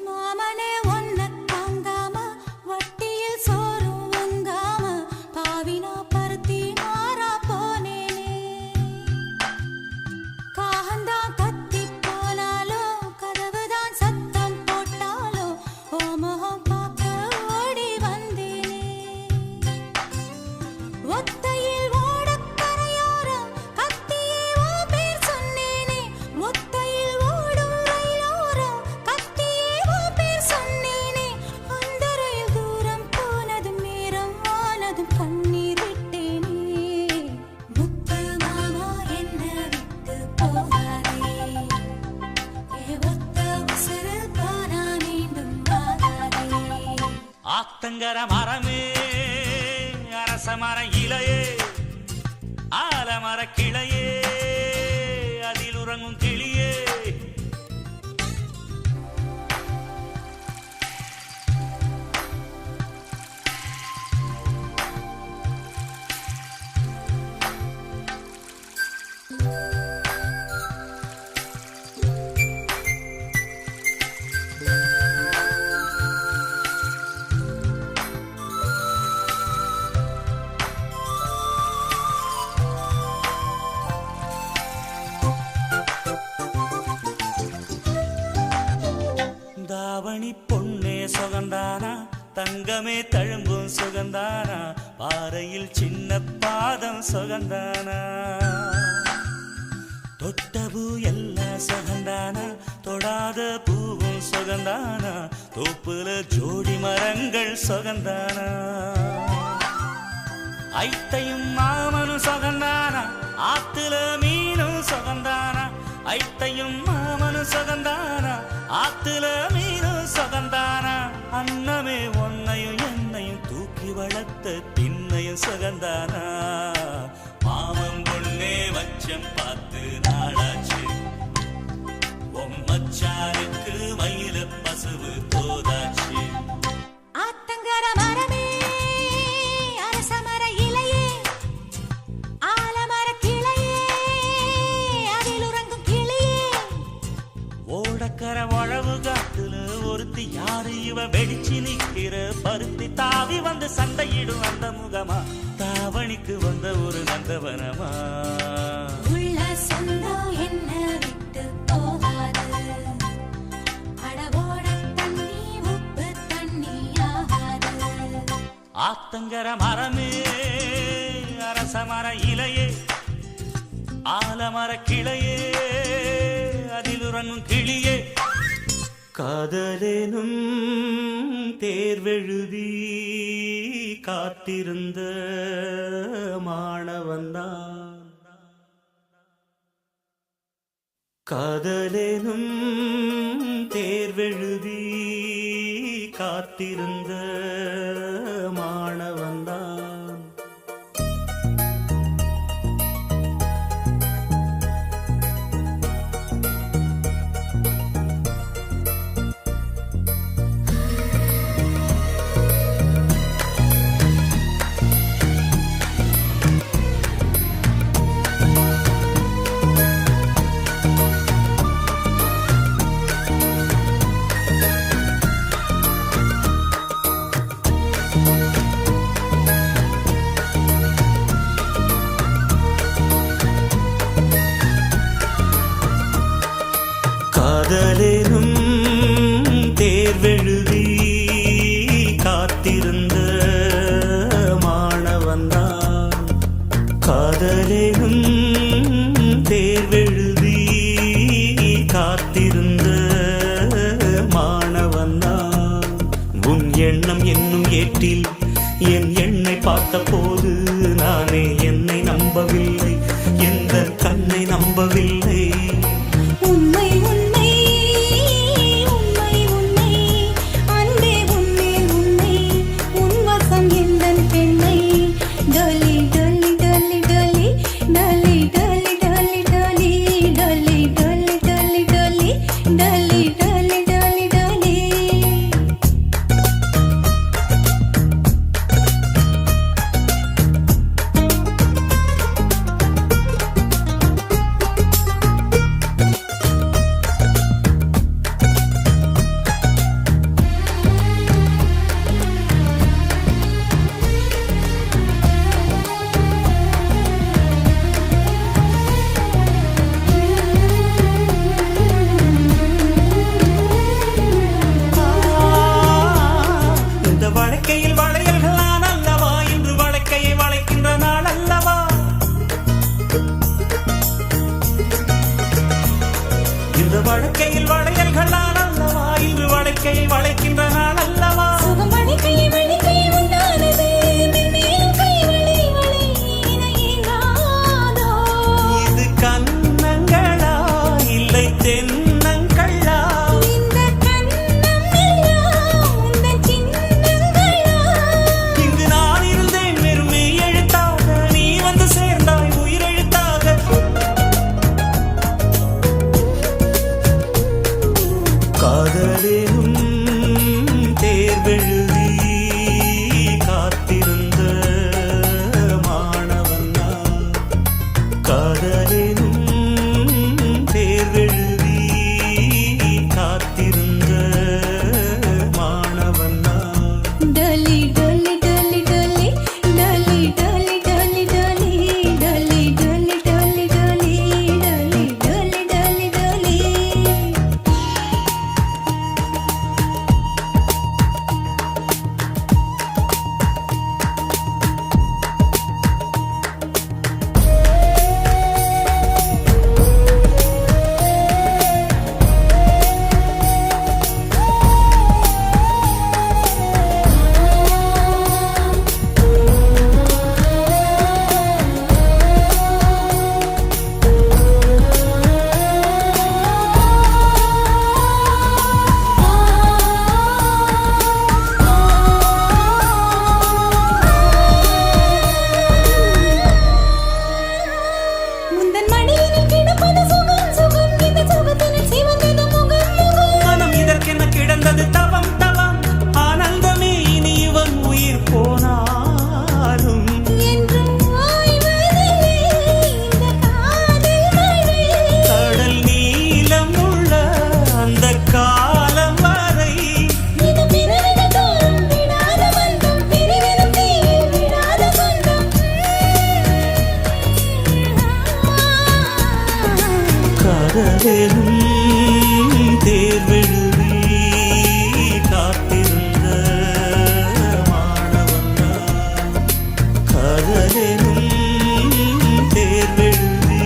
S2: மாமனே ஒன்னக் தாங்காம, வட்டியில் சோறும் உங்காம, பாவினா பருத்தி மாறா போனேனே. காகந்தான் கத்தி போனாலும், கதவுதான் சத்தம் போட்டாலும், ஓ முகம் பார்க்க ஓடி வந்தேனே. ஒத்தையில் ஓடக்கரையோரம் கத்தியே ஓ பேர் சொன்னேனே. ஒத்தையில் ஓடும் ரயிலோரம் கத்தியே ஓ பேர் சொன்னேனே. அந்த ரயில் தூரம் போனதும் நேரம் ஆனதும் கண்ணீர் விட்டேனே. முத்து மாமா என்ன விட்டு போகாதே, ஏ ஒத்த உசுறு போனா மீண்டும் வாராதே.
S3: ஆத்தங்கர மரமே, அரச மர இலையே, ஆலமர கிளையே, அதில் உறங்கும் கிளியே. தாவணி பொன்னே சுகந்தானா, தங்கமே தழும்பும் சுகந்தானா, பாறையில் சின்ன பாதம் சுகந்தானா. தொட்ட பூ எல்லாம் சுகந்தானா, தொடாத பூவும் சுகந்தானா, தோப்புல ஜோடி மரங்கள் சுகந்தானா. ஐத்தையும் மாமனும் சுகந்தானா, ஆத்துல மீனும் சுகந்தானா, ஐத்தையும் சுகந்தானா ஆத்துல மீனும் சுகந்தானா அன்னமே ஒன்னையும் என்னையும் தூக்கி வளர்த்த திண்ணையும் சுகந்தானா மாமன் பொண்ணே வச்சம் பார்த்து நாளாச்சு மச்சானுக்கு மயில பசுவு தோதாச்சு
S2: ஆத்தங்கர மரமே அரசமர இலையே ஆலமர கிளையே அதில் உறங்கும் கிளியே
S3: ஓடக்கர உழவு காட்டுல ஒருத்தி யாரு இவ வெடிச்சு நிக்கிற பருத்தி தாவி வந்து சண்டையிடும் அந்த முகமா தாவணிக்கு வந்த ஒரு நந்தவனமா
S2: உள்ள சொந்தம் என்ன விட்டு போகாது அடவோட தண்ணி உப்பு தண்ணி ஆகாது
S3: ஆத்தங்கர மரமே அரச மர இலையே ஆலமர கிளையே அதில் உறங்கும் கிளியே காதலேனும் தேர்வெழுதி காத்திருந்த மாணவன்தான் காதலேனும் தேர்வெழுதி காத்திருந்த மாணவன்தான் காதலேனும் தேர்வெழுதி காத்திருந்த மாணவன்தான் காதலேனும் தேர்வெழுதி காத்திருந்த மாணவன்தான் உன் எண்ணம் என்னும் ஏட்டில் என் எண்ணை பார்த்த போது நானே என்னை நம்பவில்லை எந்த கண்ணை நம்பவில்லை
S2: உண்மை உண்மை உண்மை உண்மை அன்பே உண்மையில் உண்மை உன் வசம் எந்தன் பெண்ணை டொலி டொலி டொலி டொலி டொலி டொலி டொலி டொலி டொலி டொலி டொலி டொலி டொலி டொலி டொலி
S3: இந்த வழக்கையில் வளையல்கள் நான் அல்லவா இன்று வழக்கையை வளைக்கின்ற நாள் அல்லவா இந்த வழக்கையில் வளையல்கள் நான் அல்லவா இன்று வழக்கையை வளைக்கின்ற நாள் அல்லவா
S2: சுகம் வழிக்கையை வழிக்கையை உண்டானது மென்மேலும் கை வழி வழி இணையினாதோ
S3: இது கன்னங்களா இல்லை தென்னங்களா
S2: இந்த கண்ணம் எல்லாம் உந்தன் சின்னங்களா
S3: இங்கு நான் இருந்தேன் வெறும் மெய் எழுத்தாக நீ வந்து சேர்ந்தாய் உயிரெழுத்தாக காதலேனும் தேர்வெழுதி காத்திருந்த மாணவன்தான் காதலேனும் தேர்வெழுதி காத்திருந்த மாணவன்தான்
S2: டொலி டொலி டொலி டொலி டொலி டொலி டொலி டொலி டொலி டொலி டொலி டொலி டொலி டொலி டொலி
S3: காதலும் தேர்வெழுதி காத்திருந்த மாணவன்தான் காதலும் தேர்வெழுதி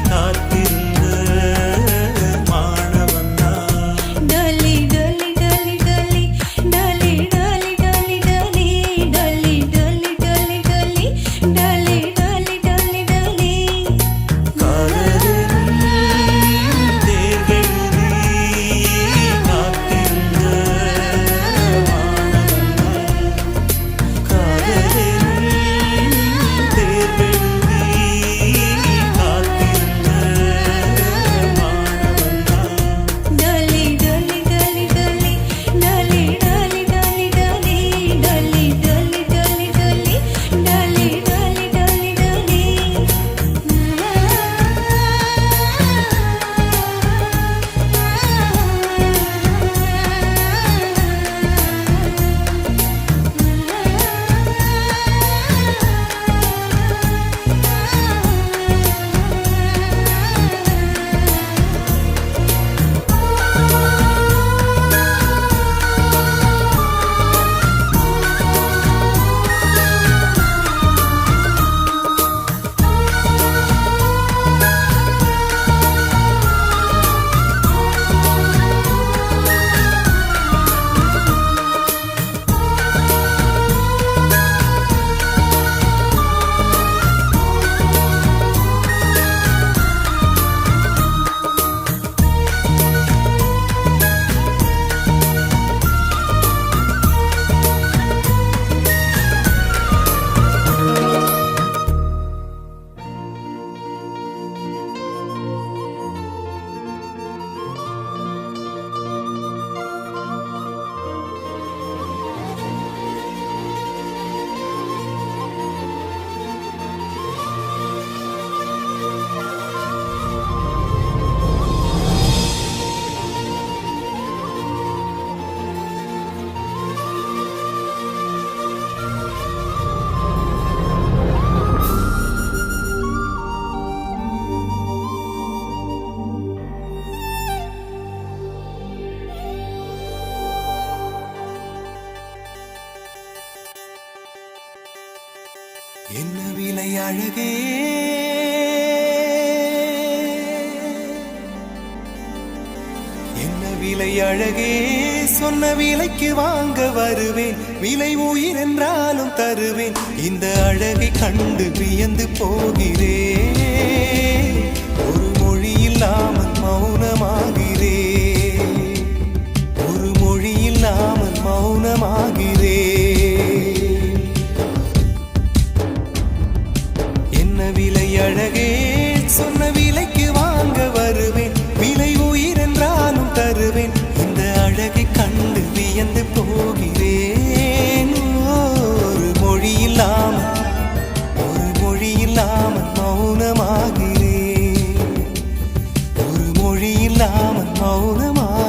S3: காத்திருந்த மாணவன்தான்
S2: டாலி டாலி டாலி டாலி டாலி டாலி டாலி டாலி டாலி டாலி டாலி டாலி டாலி டாலி டாலி
S3: காதலும் தேர்வெழுதி காத்திருந்த மாணவன்தான் காதலும் தேர்வெழுதி காத்திருந்த மாணவன்தான்
S2: டாலி டாலி டாலி டாலி டாலி டாலி டாலி டாலி டாலி டாலி டாலி டாலி டாலி டாலி டாலி டாலி
S1: என்ன விலை அழகே என்ன விலை அழகே சொன்ன விலைக்கு வாங்க வருவேன் விலை உயிர் என்றாலும் தருவேன் இந்த அழகை கண்டு வியந்து போகிறேன் ஒரு மொழி இல்லாமல் மௌனமாகிறேன் ஒரு மொழி இல்லாமல் மௌனமாகிறேன் என்ன விலை அழகே சொன்ன விலைக்கு வாங்க வருவேன் விலை உயிர் என்றாலும் தருவேன் இந்த அழகை கண்டு வியந்து போகிறேன் ஒரு மொழி இல்லாமல் மௌனமாகிறேன் ஒரு மொழி இல்லாமல் மௌனமாகிறேன்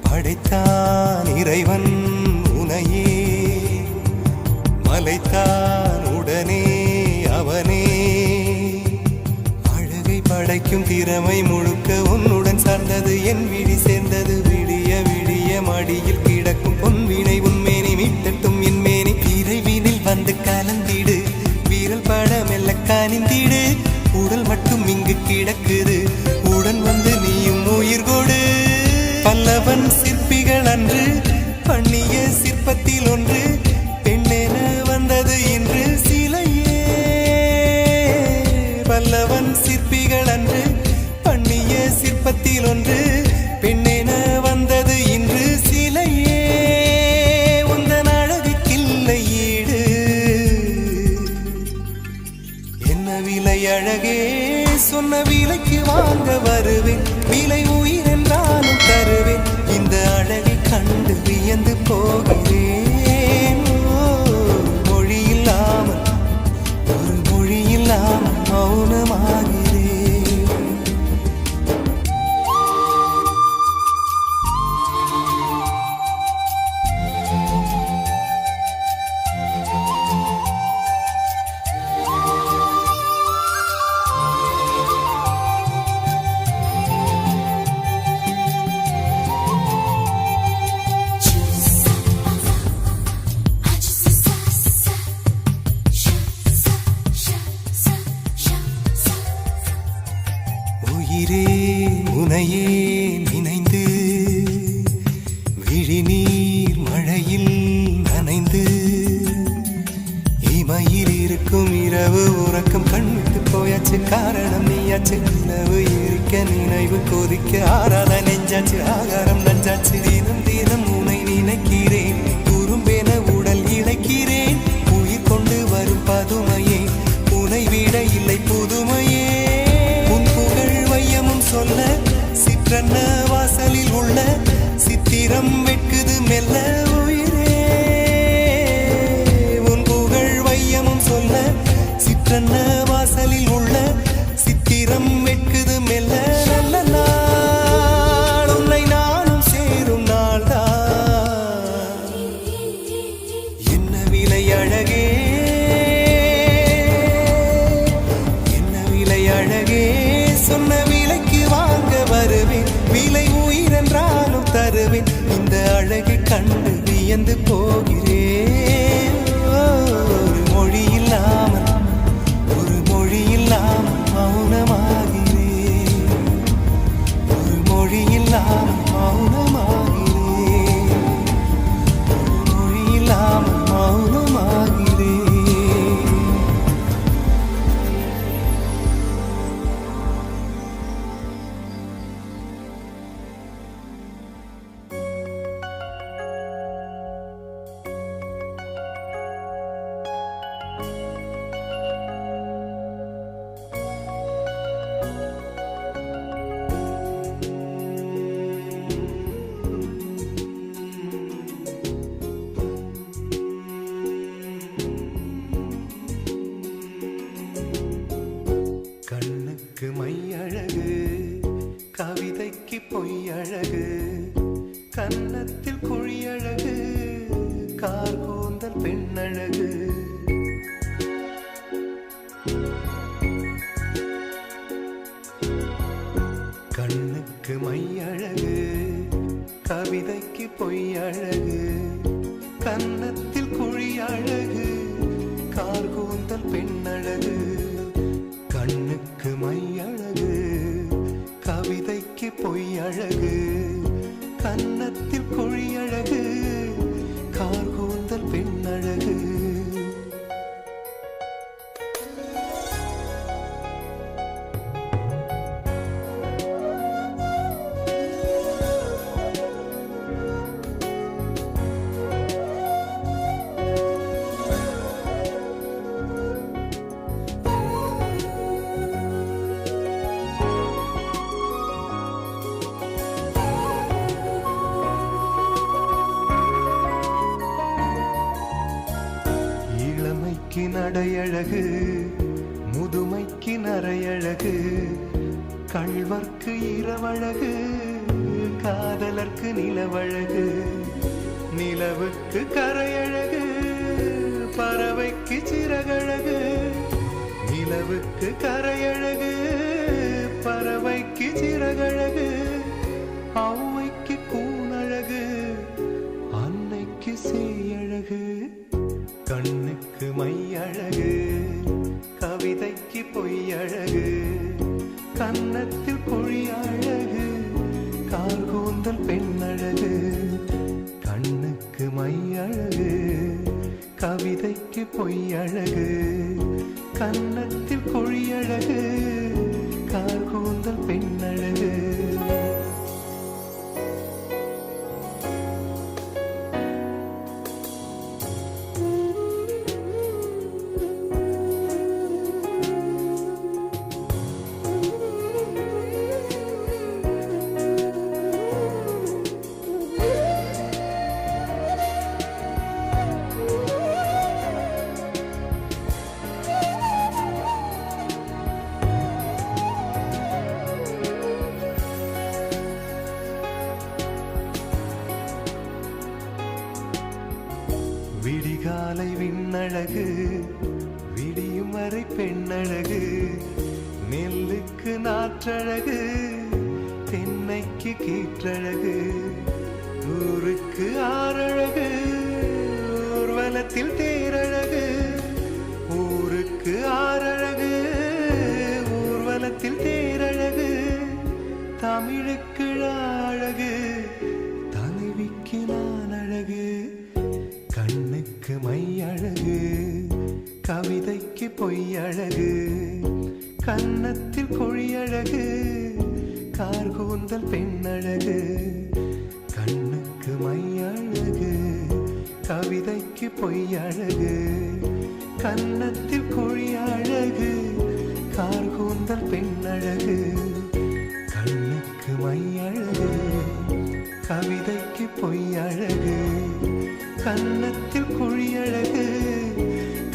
S1: படைத்தான் இறைவன் உனையே மலைத்தான் உடனே அவனே அழகை படைக்கும் திறமை முழுக்க உன்னுடன் சார்ந்தது என் விழி சேர்ந்தது விடிய விடிய மடியில் கிடக்கும் பொன்வினை உன்மேனி மீட்டட்டும் என் மேனி இறைவினில் வந்து கலந்திடு வீரல் பட மெல்ல கனிந்திடு உடல் மட்டும் இங்கு கிடக்குது உடன் வந்து நீயும் உயிர் கொடு பல்லவன் சிற்பிகள் அன்று பண்ணிய சிற்பத்தில் ஒன்று பெண்ணென வந்தது இன்று சிலையே. பல்லவன் சிற்பிகள் அன்று பண்ணிய சிற்பத்தில் ஒன்று பெண்ணென வந்தது இன்று சிலையே. உந்தன் அழகுக்கில்லை ஈடு. என்ன விலை அழகே, சொன்ன விலைக்கு வாங்க வருவேன். விலை உயிர் என்றாலும் தருவேன். இந்த அழகை கண்டு வியந்து போகிறேன். மொழி இல்லாமல் ஒரு மொழி இல்லாமல் மௌனமாகிறேன். உயிரே உனையே நினைந்து விழிநீர் மழையில் நனைந்து இமையில் இருக்கும் இரவு உறக்கம் கண்விட்டு போயாச்சு. காரணம் நீயாச்சு. நிலவு எரிக்க நினைவு கொதிக்க ஆறாத நெஞ்சாச்சு. ஆகாரம் நஞ்சாச்சு. தினம் தினம் உனை நினைக்கிறேன். குறும்பென உடல் இழைக்கிறேன். உயிர் கொண்டு வரும் பதுமையே, உனை விட இல்லை புதுமையே. சொல்ல சிற்றன்ன வாசலில் உள்ள சித்திரம் வெட்குது மெல்ல உயிரே. உன் புகழ் வையமும் சொல்ல சிற்றன்ன வாசலில் உள்ள சித்திரம் வெட்குது மெல்ல. நல்ல நாள் உன்னை நானும் சேரும் நாள்தான். என்ன விலை அழகே, என்ன விலை அழகே, சொன்ன விலைக்கு வாங்க வருவேன். விலை உயிர் என்றாலும் தருவேன். இந்த அழகை கண்டு வியந்து போகிறேன். ஒரு மொழி இல்லாமல் ஒரு மொழி இல்லாமல் மௌனமாகிறேன். ஒரு மொழி இல்லாமல் மௌனமாகிறேன். ஒரு மொழி இல்லாமல் மௌனமாகிறேன். கண்ணுக்கு மையழகு, கவிதைக்கு பொய்யழகு, கன்னத்தில் குழியழகு, கார் கூந்தல் பெண்ணழகு. கண்ணுக்கு மையழகு, கவிதைக்கு பொய்யழகு, கன்னத்தில் குழியழகு, கார் கூந்தல் பெண்ணழகு. கண்ணுக்கு மையழகு, கவிதைக்கு பொய்யழகு, கன்னத்தில் குழியழகு, கார் கூந்தல் பெண்ணழகு. நடையழகு, முதுமைக்கு நரையழகு, கள்வர்க்கு இரவழகு, காதலர்க்கு நிலவழகு, நிலவுக்கு கரையழகு, பறவைக்கு சிறகழகு, நிலவுக்கு கரையழகு, பறவைக்கு சிறகழகு, ஔவைக்கு கூனழகு, அன்னைக்கு சேயழகு. கண்ணுக்கு மையழகு, கவிதைக்கு பொய்யழகு, கன்னத்தில் குழியழகு, கார் கூந்தல் பெண்ணழகு. கண்ணுக்கு கவிதைக்கு பொய் அழகு கன்னத்தில் கொழி அழகு கார் கூந்தல் பெண்ணழகு விடிகாலை விண்ணழகு விடியும் வரை பெண்ணழகு நெல்லுக்கு நாற்றழகு தென்னைக்கு கீற்றழகு ஊருக்கு ஆறழகு ஊர்வலத்தில் தேரழகு ஊருக்கு ஆறழகு ஊர்வலத்தில் தேரழகு தமிழுக்கு அழகு தலைவிக்கு நான் அழகு கண்ணுக்கு மை அழகு கவிதைக்கு பொய் அழகு கன்னத்தில் கொழி அழகு கார் கூந்தல் பெண்ணழகு கண்ணுக்கு மை அழகு கவிதைக்கு பொய் அழகு கன்னத்தில் கொழி அழகு கார் கூந்தல் பெண்ணழகு கண்ணுக்கு மை அழகு கவிதைக்கு பொய் அழகு கன்னத்தில் குழி அழகு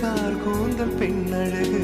S1: கார் கூந்தல் பெண்ணழகு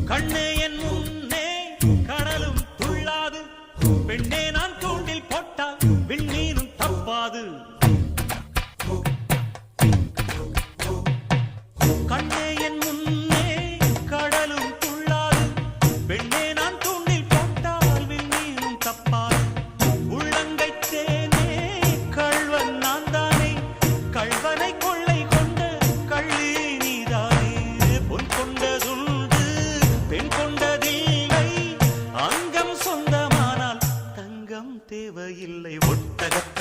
S3: கண்ணே என் முன்னே கடலும் துள்ளாது பெண்ணே நான் தூண்டில் போட்டால் விண்ணீரும் தப்பாது கண்ணே என் முன்னே கடலும் துள்ளாது பெண்ணே நான் தூண்டில் போட்டால் விண்ணீரும் தப்பாது உள்ளங்கை தேனே கள்வன் நான் தானே கள்வனை கொள்ளை கொண்ட கள்ளி நீதானே பொன் கொண்டதுண்டு பெண் கொண்டதில்லை அங்கம் சொந்தமானால் தங்கம் தேவையில்லை ஒட்டகத்தை